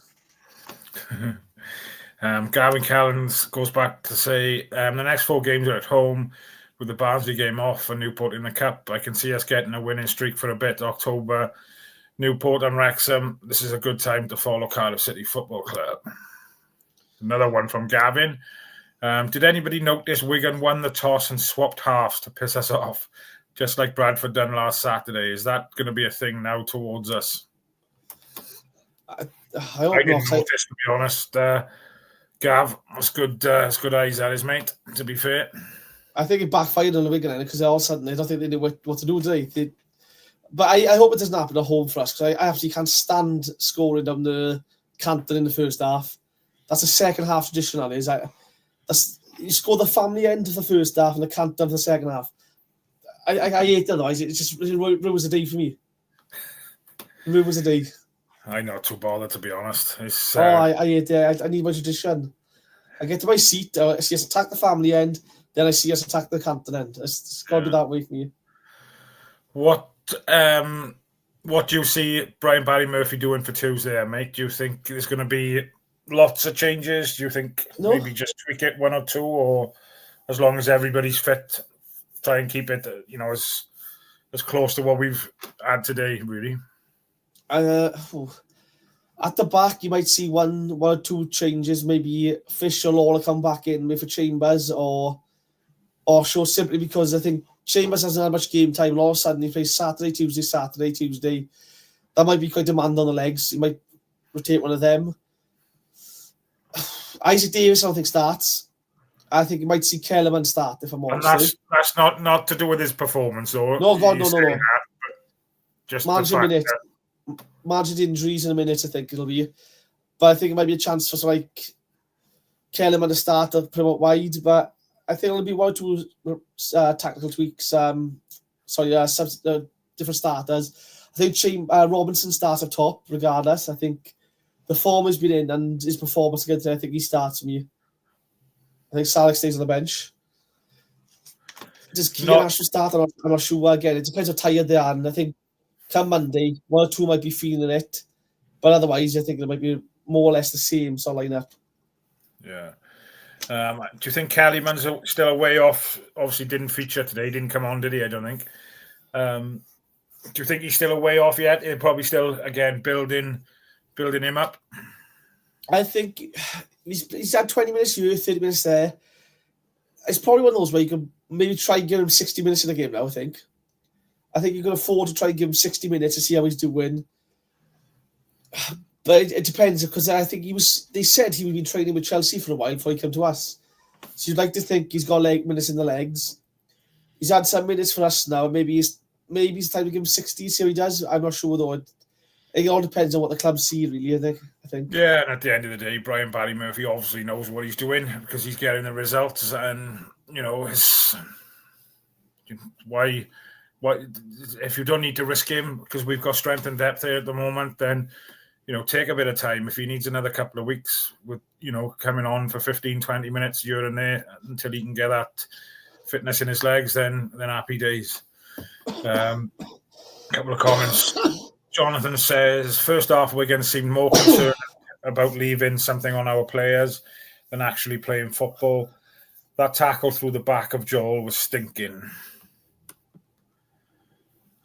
Gavin Callens goes back to say the next 4 games are at home, with the Barnsley game off and Newport in the Cup. I can see us getting a winning streak for a bit. October. Newport and Wrexham, this is a good time to follow Cardiff City Football Club. Another one from Gavin. Did anybody notice Wigan won the toss and swapped halves to piss us off, just like Bradford done last Saturday? Is that going to be a thing now towards us? I didn't notice, to be honest. Gav, that's good. That's good eyes, that is, mate. To be fair, I think it backfired on the Wigan because all of a sudden they don't think they knew what to do today. But I hope it doesn't happen at home for us because I absolutely can't stand scoring down the Canton in the first half. That's a second half tradition, that is. You score the family end of the first half and the Canton of the second half. I hate it otherwise. It ruins the day for me. It ruins the day. I'm not too bothered, to be honest. I hate it. I need my tradition. I get to my seat, I see us attack the family end, then I see us attack the Canton end. It's got to be that way for me. What do you see Brian Barry Murphy doing for Tuesday, mate? Do you think there's going to be lots of changes? Do you think maybe just tweak it one or two, or as long as everybody's fit, try and keep it, as close to what we've had today, really? At the back, you might see one or two changes. Maybe Fish or Lawler come back in with for Chambers or Shaw, simply because I think Chambers hasn't had much game time. And all of a sudden, he plays Saturday, Tuesday. That might be quite demand on the legs. He might rotate one of them. Isaac Davis, I don't think starts. I think you might see Kellerman start, if I'm honest. And that's not to do with his performance, or no. Just margin injuries in a minute, I think it'll be. But I think it might be a chance for like Kellerman to start or put him out wide. But I think it'll be one or two tactical tweaks. Different starters. I think Robinson starts up top, regardless. I think the form has been in and his performance against it, I think he starts for me. I think Salek stays on the bench. Does Keegan Ashton start? I'm not sure. Again, it depends how tired they are. And I think come Monday, one or two might be feeling it. But otherwise, I think it might be more or less the same sort of lineup. Yeah. Do you think Kellyman's still a way off? Obviously, didn't feature today. Didn't come on, did he? I don't think. Do you think he's still a way off yet? He'll probably still, again, building him up. I think he's had 20 minutes here, 30 minutes there. It's probably one of those where you can maybe try and give him 60 minutes in the game now, I think you can afford to try and give him 60 minutes to see how he's doing. But it depends, because I think they said he would be training with Chelsea for a while before he came to us. So you'd like to think he's got minutes in the legs. He's had some minutes for us now. Maybe it's time to give him 60, see how he does. I'm not sure, though. It all depends on what the clubs see, really, I think. Yeah, and at the end of the day, Brian Barry Murphy obviously knows what he's doing because he's getting the results. And, why if you don't need to risk him because we've got strength and depth there at the moment, then, take a bit of time. If he needs another couple of weeks with, coming on for 15, 20 minutes here and there until he can get that fitness in his legs, then happy days. Couple of comments. Jonathan says, first half, Wigan seemed more concerned about leaving something on our players than actually playing football. That tackle through the back of Joel was stinking.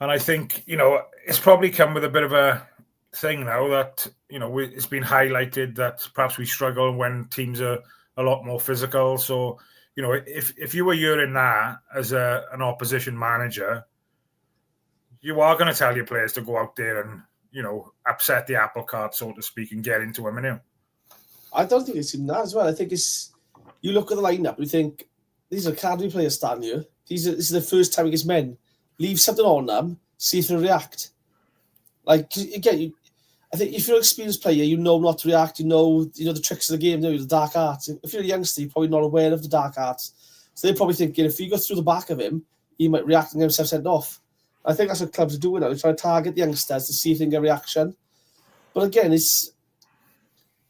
And I think, it's probably come with a bit of a thing now that, it's been highlighted that perhaps we struggle when teams are a lot more physical. So, if you were hearing that as an opposition manager, you are going to tell your players to go out there and, upset the apple cart, so to speak, and get into them, innit? I don't think it's even that as well. I think you look at the lineup, you think, these are Cardiff players starting here. This is the first time against men. Leave something on them, see if they react. Like, again, I think if you're an experienced player, you know not to react. You know the tricks of the game, the dark arts. If you're a youngster, you're probably not aware of the dark arts. So they're probably thinking, if you go through the back of him, he might react and get himself sent off. I think that's what clubs are doing now. They're trying to target the youngsters to see if they can get a reaction. But again, this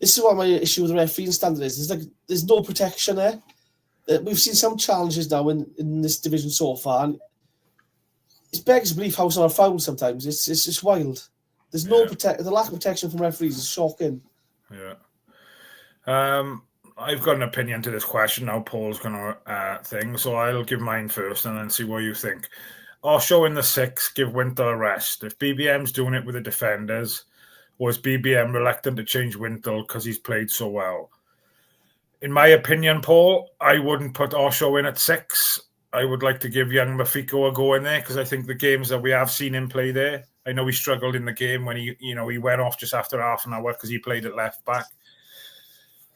is what my issue with the refereeing standard is. There's no protection there. We've seen some challenges now in this division so far, and it's begs belief how some are fouled sometimes. It's just wild. There's no the lack of protection from referees is shocking. Yeah. I've got an opinion to this question now. Paul's going to thing, so I'll give mine first and then see what you think. Osho in the 6, give Wintle a rest. If BBM's doing it with the defenders, or is BBM reluctant to change Wintle because he's played so well? In my opinion, Paul, I wouldn't put Osho in at 6. I would like to give young Mafiko a go in there because I think the games that we have seen him play there, I know he struggled in the game when he went off just after half an hour because he played at left back.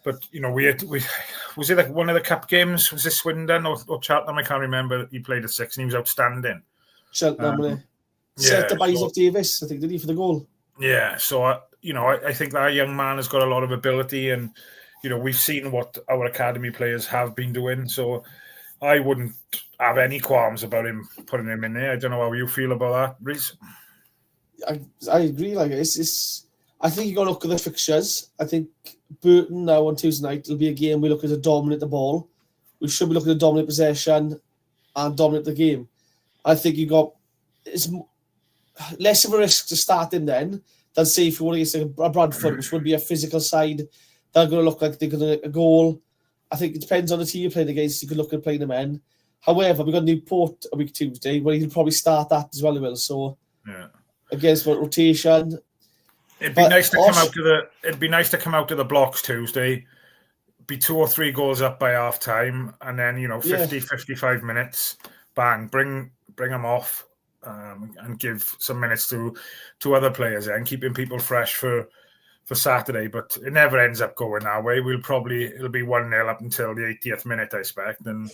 But we was it like one of the cup games? Was it Swindon or Cheltenham? I can't remember. He played at 6 and he was outstanding. Cheltenham, set the Isaac Davis, I think, did he, for the goal? Yeah, so I think that young man has got a lot of ability, and we've seen what our academy players have been doing. So I wouldn't have any qualms about him putting him in there. I don't know how you feel about that, Reece. I agree. Like it's I think you got to look at the fixtures. I think Burton now on Tuesday night will be a game we look at to dominate the ball. We should be looking to dominate possession and dominate the game. I think it's less of a risk to start him then than say if you want to get a Bradford, which would be a physical side. They're going to look like they're going to get a goal. I think it depends on the team you're playing against. You could look at playing them in. However, we've got Newport a week Tuesday where he'll probably start that as well. He will. So yeah, against rotation. It'd be nice to come out to the blocks Tuesday, be 2 or 3 goals up by half time, and then 55 minutes, bang, bring them off, and give some minutes to other players and keeping people fresh for Saturday. But it never ends up going that way. It'll be 1-0 up until the 80th minute, I expect, and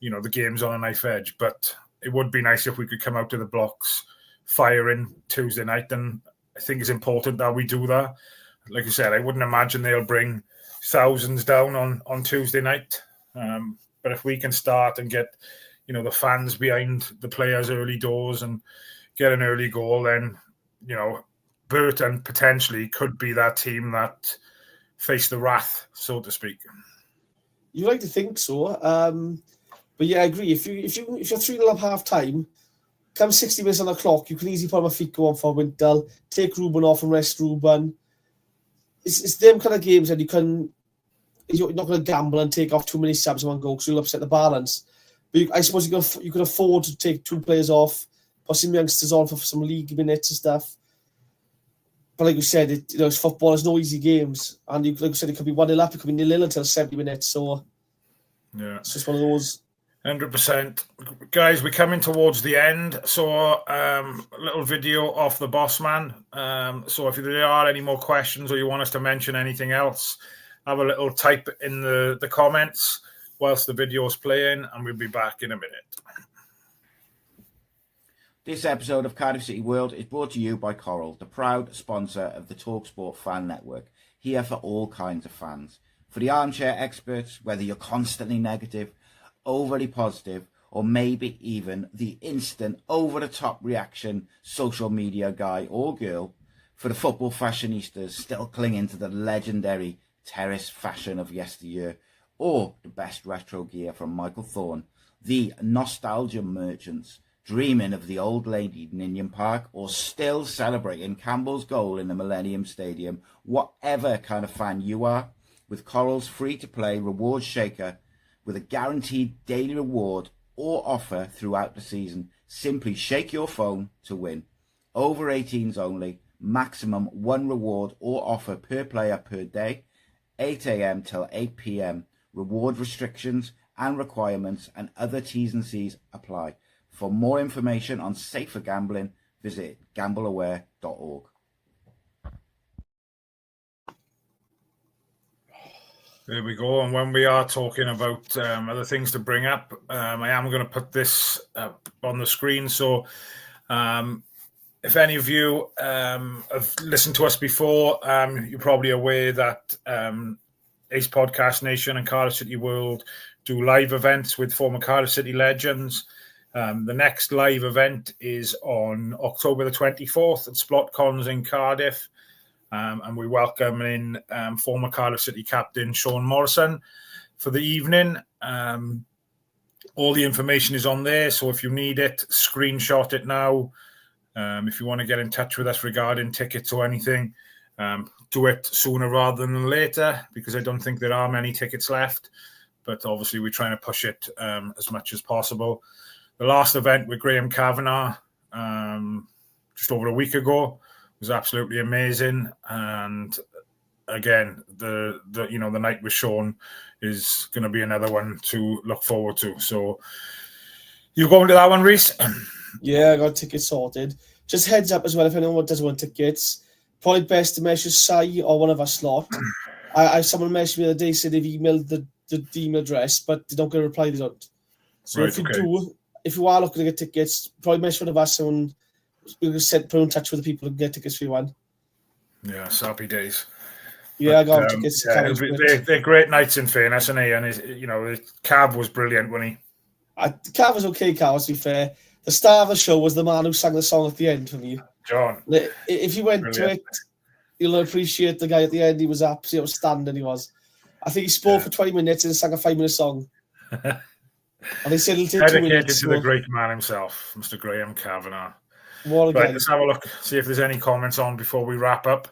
the game's on a knife edge. But it would be nice if we could come out to the blocks firing Tuesday night, and I think it's important that we do that. Like I said, I wouldn't imagine they'll bring thousands down on Tuesday night. But if we can start and get, the fans behind the players early doors and get an early goal, then, Burton potentially could be that team that face the wrath, so to speak. You like to think so. But yeah, I agree. If you're 3-0 up half time, come 60 minutes on the clock, you can easily put my feet go on for Wintle, take Ruben off and rest Ruben. It's them kind of games that you're not going to gamble and take off too many subs in one go because you'll upset the balance. But I suppose you could afford to take 2 players off, put some youngsters on for some league minutes and stuff. But like you said, it's football. There's no easy games, and like you said, it could be 1-0 up, it could be 0-0 until 70 minutes. So yeah, it's just one of those. 100%. Guys, we're coming towards the end, so a little video off the boss man. So if there are any more questions or you want us to mention anything else, have a little type in the comments whilst the video is playing, and we'll be back in a minute. This episode of Cardiff City World is brought to you by Coral, the proud sponsor of the TalkSport Fan Network, here for all kinds of fans. For the armchair experts, whether you're constantly negative, overly positive, or maybe even the instant over-the-top reaction social media guy or girl, for the football fashionistas still clinging to the legendary terrace fashion of yesteryear, or the best retro gear from Michael Thorne, the nostalgia merchants dreaming of the old lady Ninian Park, or still celebrating Campbell's goal in the Millennium Stadium, whatever kind of fan you are, with Coral's free-to-play reward shaker, with a guaranteed daily reward or offer throughout the season. Simply shake your phone to win. Over 18s only. Maximum 1 reward or offer per player per day. 8 a.m. till 8 p.m. Reward restrictions and requirements and other T's and C's apply. For more information on safer gambling, visit gambleaware.org. There we go. And when we are talking about other things to bring up, I am going to put this up on the screen. So if any of you have listened to us before, you're probably aware that Ace Podcast Nation and Cardiff City World do live events with former Cardiff City legends. The next live event is on October the 24th at Splott Cons in Cardiff. And we welcome in former Cardiff City captain Sean Morrison for the evening. All the information is on there, so if you need it, screenshot it now. If you want to get in touch with us regarding tickets or anything, do it sooner rather than later, because I don't think there are many tickets left. But obviously we're trying to push it as much as possible. The last event with Graham Kavanagh just over a week ago was absolutely amazing, and again, the night with Sean is going to be another one to look forward to. So, you going to that one, Reece? Yeah, I got tickets sorted. Just heads up as well, if anyone does want tickets, probably best to message Sai or one of us slot. Someone messaged me the other day, said they've emailed the email address, but they don't get a reply, they don't. So if you are looking to get tickets, probably message one of us and we'll put in touch with the people who can get tickets for you one. Yeah, happy days. Yeah, I got tickets. Yeah, they're great nights in fairness, and Cav was brilliant, wasn't he? Cav was okay, to be fair. The star of the show was the man who sang the song at the end for me. John. If you went to it, you'll appreciate the guy at the end. He was absolutely outstanding, he was. I think he spoke for 20 minutes and sang a 5-minute song. And he said it'll take 2 minutes. To the great man himself, Mr. Graham Kavanagh. What a guy. Let's have a look, see if there's any comments on before we wrap up,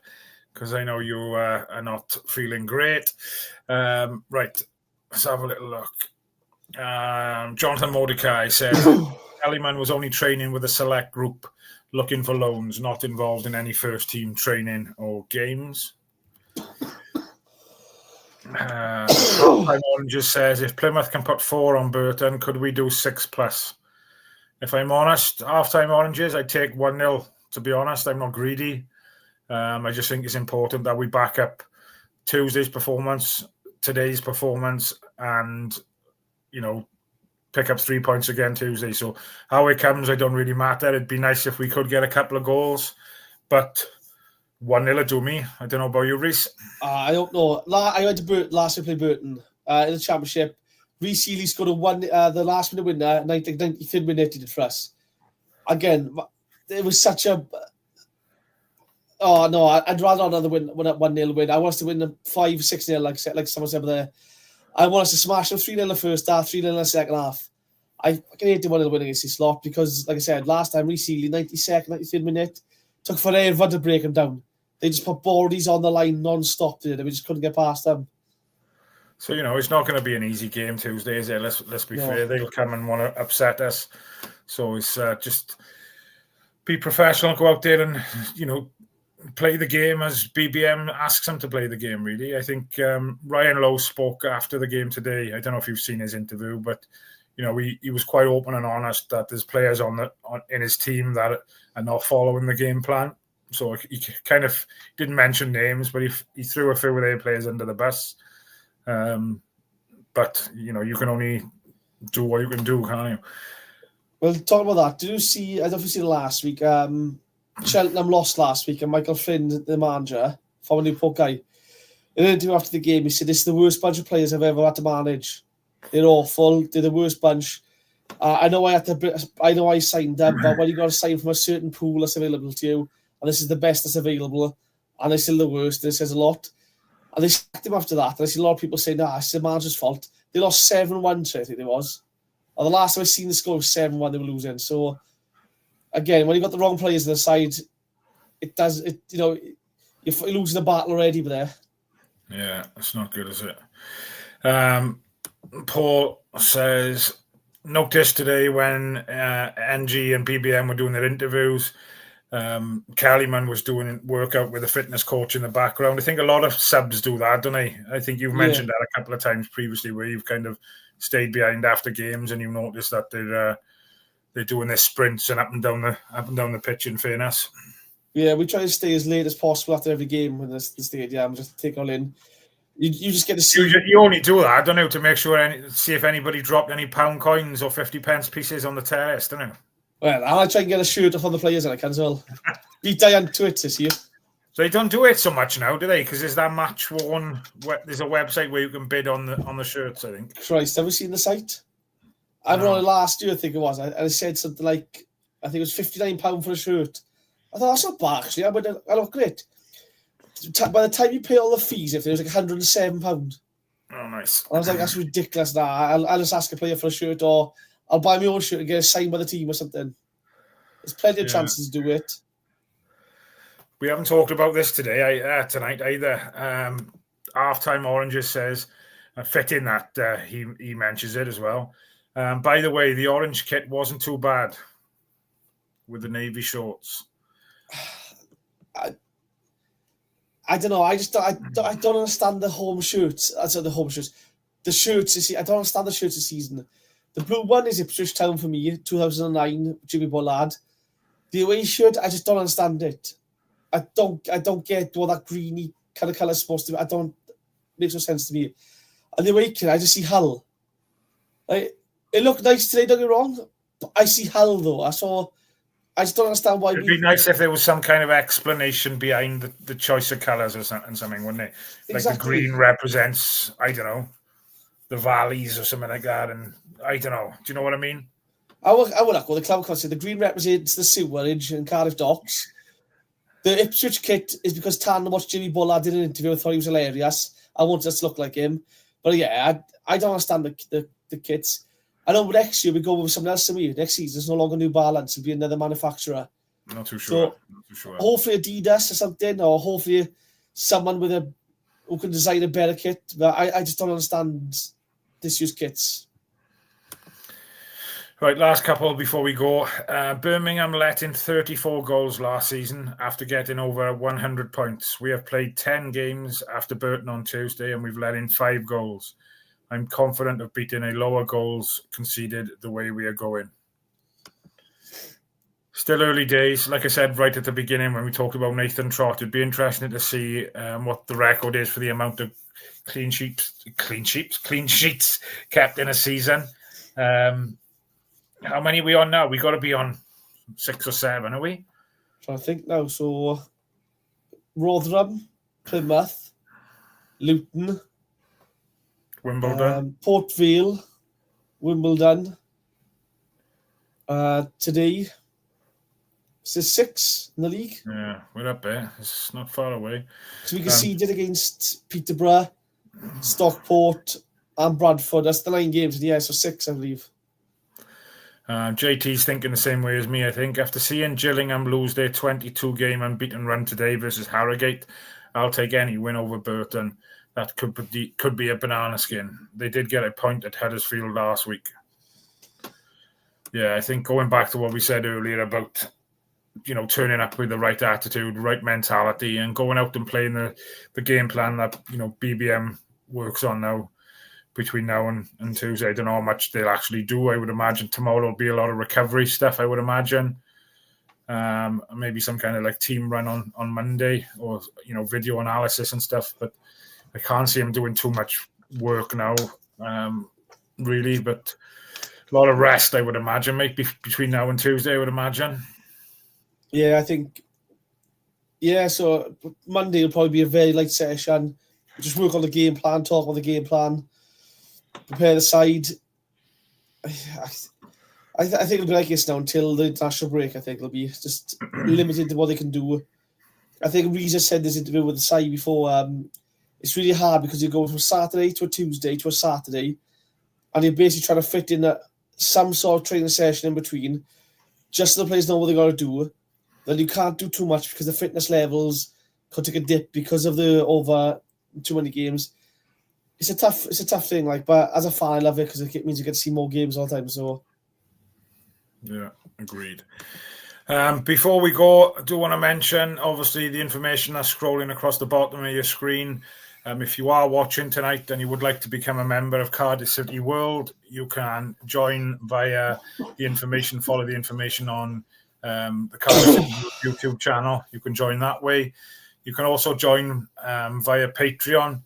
because I know you are not feeling great. Right, let's have a little look. Jonathan Mordecai said Kellyman was only training with a select group looking for loans, not involved in any first team training or games. Halftime Oranges says if Plymouth can put 4 on Burton, could we do 6+? If I'm honest, halftime Oranges, I'd take 1-0. To be honest, I'm not greedy. I just think it's important that we back up Tuesday's performance, today's performance, and pick up 3 points again Tuesday. So how it comes, I don't really matter. It'd be nice if we could get a couple of goals, but 1-0 would do me. I don't know about you, Reece. I don't know. I went to Burton last week, play Burton in the Championship. Reece Healy scored the last minute winner, 93rd minute he did for us. Again, it was such a... Oh, no, I'd rather another win, 1-0 win. I want us to win them 5-6-0, like someone said there. I want us to smash them 3-0 in the first half, 3-0 in the second half. I can hate the 1-0 win against this lot because, like I said, last time, Reece Healy, 92nd, 93rd minute, took forever to break them down. They just put bodies on the line non-stop, did they? We just couldn't get past them. So, it's not going to be an easy game Tuesday, is it? Let's be fair. They'll come and want to upset us. So it's just be professional, go out there and, play the game as BBM asks them to play the game, really. I think Ryan Lowe spoke after the game today. I don't know if you've seen his interview, but, he was quite open and honest that there's players in his team that are not following the game plan. So he kind of didn't mention names, but he threw a few of their players under the bus. But, you can only do what you can do, can't you? Well, talking about that, did you see, I don't know if you seen last week, Cheltenham lost last week and Michael Flynn, the manager, former Newport guy, in an interview after the game, he said, this is the worst bunch of players I've ever had to manage. They're awful. They're the worst bunch. I know I signed them, but when you got to sign from a certain pool that's available to you, and this is the best that's available, and they're still the worst, it says a lot. And they sacked him after that. And I see a lot of people saying, it's the manager's fault. They lost 7-1, I think it was. And the last time I seen the score was 7-1 they were losing. So, again, when you got the wrong players on the side, you're losing the battle already there. Yeah, that's not good, is it? Paul says, noticed today when NG and BBM were doing their interviews, Kellyman was doing workout with a fitness coach in the background. I think a lot of subs do that, don't they? I think you've mentioned that a couple of times previously where you've kind of stayed behind after games and you noticed that they're doing their sprints and up and down the pitch, in fairness. Yeah, we try to stay as late as possible after every game in the stadium, just take all in. You just get to see. You only do that, don't you, to make sure see if anybody dropped any pound coins or 50p pieces on the terrace, don't you? Well, I'll try and get a shirt off on the players and I can as well. Beat Diane to it this year. So they don't do it so much now, do they? Because there's that match worn. There's a website where you can bid on the shirts, I think. Christ, have you seen the site? I went on it last year, I think it was. I said something like, I think it was £59 for a shirt. I thought, that's not bad, actually. I look great. By the time you pay all the fees, if it was like £107. Oh, nice. I was like, that's ridiculous. Nah, I'll just ask a player for a shirt, or I'll buy my own shirt and get it signed by the team or something. There's plenty of chances to do it. We haven't talked about this tonight either. Halftime Oranges says, fit in that he mentions it as well. By the way, the orange kit wasn't too bad with the navy shorts. I don't know. I don't understand the home shirts. The home shirts. The shirts, you see, I don't understand the shirts this season. The blue one is Ipswich Town for me, 2009, Jimmy Bullard. The away shirt, I just don't understand it. I don't get what that greeny kind of colour is supposed to be. I don't makes no sense to me. And the awakening, I just see Hull. Like, it looked nice today, don't get me wrong. But I see Hull though. I just don't understand why. It'd be nice if there was some kind of explanation behind the choice of colours or something, wouldn't it? Like exactly. The green represents, I don't know, the valleys or something like that, and I don't know. Do you know what I mean? I would echo the club concept. The green represents the sewerage and Cardiff docks. The Ipswich kit is because Tan watched Jimmy Bullard did an interview and thought he was hilarious. I wanted us to look like him. But yeah, I don't understand the kits. I know next year we go with something else to me. Next season, there's no longer New Balance. It'll be another manufacturer. Not too sure. So hopefully Adidas or something, or hopefully someone who can design a better kit. But I just don't understand this year's kits. Right, last couple before we go. Birmingham let in 34 goals last season after getting over 100 points. We have played 10 games after Burton on Tuesday and we've let in 5 goals. I'm confident of beating a lower goals conceded the way we are going. Still early days. Like I said right at the beginning when we talked about Nathan Trott, it'd be interesting to see what the record is for the amount of clean sheets kept in a season. How many are we on now? We got to be on 6 or 7, are we? Trying to think now. So Rotherham, Plymouth, Luton, Wimbledon, Port Vale, Wimbledon. Today, is this 6 in the league? Yeah, we're up there. It's not far away. So we conceded against Peterborough, Stockport, and Bradford. That's the 9 games. Yeah, so 6, I believe. JT's thinking the same way as me, I think. After seeing Gillingham lose their 22-game unbeaten run today versus Harrogate, I'll take any win over Burton. That could be a banana skin. They did get a point at Huddersfield last week. Yeah, I think going back to what we said earlier about, turning up with the right attitude, right mentality, and going out and playing the game plan that, BBM works on now. Between now and Tuesday, I don't know how much they'll actually do. I would imagine tomorrow will be a lot of recovery stuff, I would imagine. Maybe some kind of like team run on Monday or, video analysis and stuff. But I can't see them doing too much work now, really. But a lot of rest, I would imagine, maybe between now and Tuesday, I would imagine. Yeah, I think. Yeah, so Monday will probably be a very light session. Just work on the game plan, talk on the game plan. Prepare the side. I think it'll be like this now until the international break. I think it'll be just limited to what they can do. I think Reza said this interview with the side before. It's really hard because you go from Saturday to a Tuesday to a Saturday, and you're basically trying to fit in some sort of training session in between, just so the players know what they got to do. Then you can't do too much because the fitness levels could take a dip because of the over too many games. It's a tough thing, but as a fan, I love it because it means you get to see more games all the time. So, yeah, agreed. Before we go, I do want to mention, obviously, the information that's scrolling across the bottom of your screen. If you are watching tonight and you would like to become a member of Cardiff City World, you can join via the information, follow the information on the Cardiff City YouTube channel. You can join that way. You can also join via Patreon.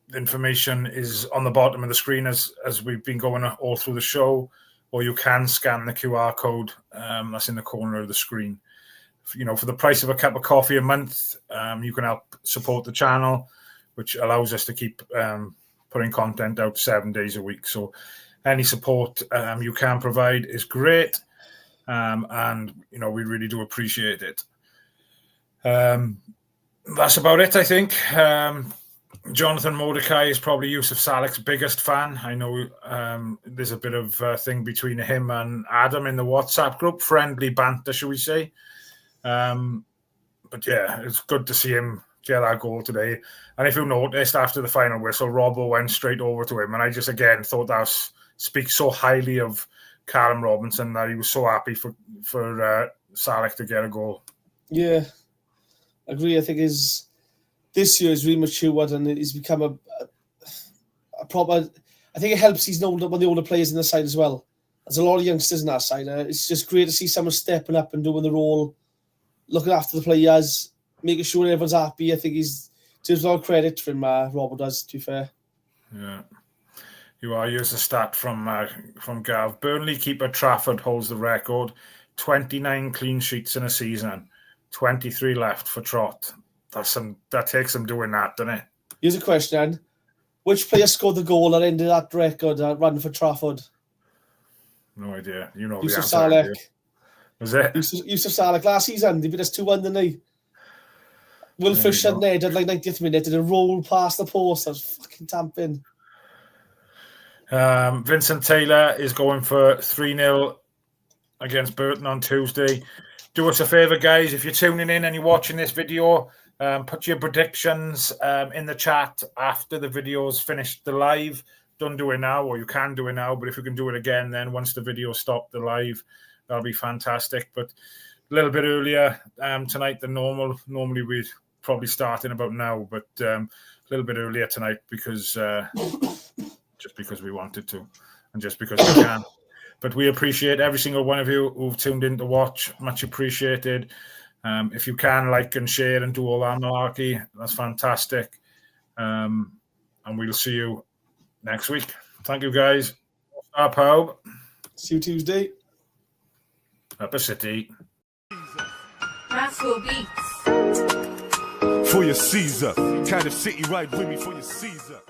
The information is on the bottom of the screen as we've been going all through the show, or you can scan the QR code that's in the corner of the screen. For the price of a cup of coffee a month, you can help support the channel, which allows us to keep putting content out 7 days a week. So any support you can provide is great, and we really do appreciate it. That's about it, I think. Jonathan Mordecai is probably Yusuf Salek's biggest fan. I know there's a bit of thing between him and Adam in the WhatsApp group, friendly banter, shall we say. But yeah, it's good to see him get that goal today. And if you noticed, after the final whistle, Robbo went straight over to him. And I just, again, thought that speaks so highly of Callum Robinson that he was so happy for Salek to get a goal. Yeah, I agree. I think this year is really matured and he's become a proper. I think it helps he's known one of the older players in the side as well. There's a lot of youngsters in that side. It's just great to see someone stepping up and doing the role, looking after the players, making sure everyone's happy. I think he's Deserves all credit from Robert does, to be fair. Yeah. You are. Here's a stat from Gav. Burnley keeper Trafford holds the record. 29 clean sheets in a season. 23 left for Trot. That takes some doing that, doesn't it? Here's a question. Which player scored the goal that ended that record run for Trafford? No idea. You know Yusuf the answer. Salek. Was it? Yusuf Salek last season. They beat us 2-1, didn't they? Wilfred shut Ned at like 90th minute and a roll past the post. That was fucking tamping. Vincent Taylor is going for 3-0 against Burton on Tuesday. Do us a favour, guys. If you're tuning in and you're watching this video, put your predictions in the chat after the video's finished the live. Don't do it now, or you can do it now, but if you can do it again, then once the video stopped the live, that'll be fantastic. But a little bit earlier tonight than normal. Normally we'd probably start in about now, but a little bit earlier tonight because just because we wanted to and just because we can. But we appreciate every single one of you who've tuned in to watch. Much appreciated. If you can, like and share and do all that malarkey, that's fantastic. And we'll see you next week. Thank you, guys. Up, Hope. See you Tuesday. Upper City. Rascal Beats. For your Caesar. Cardiff City, ride with me for your Caesar.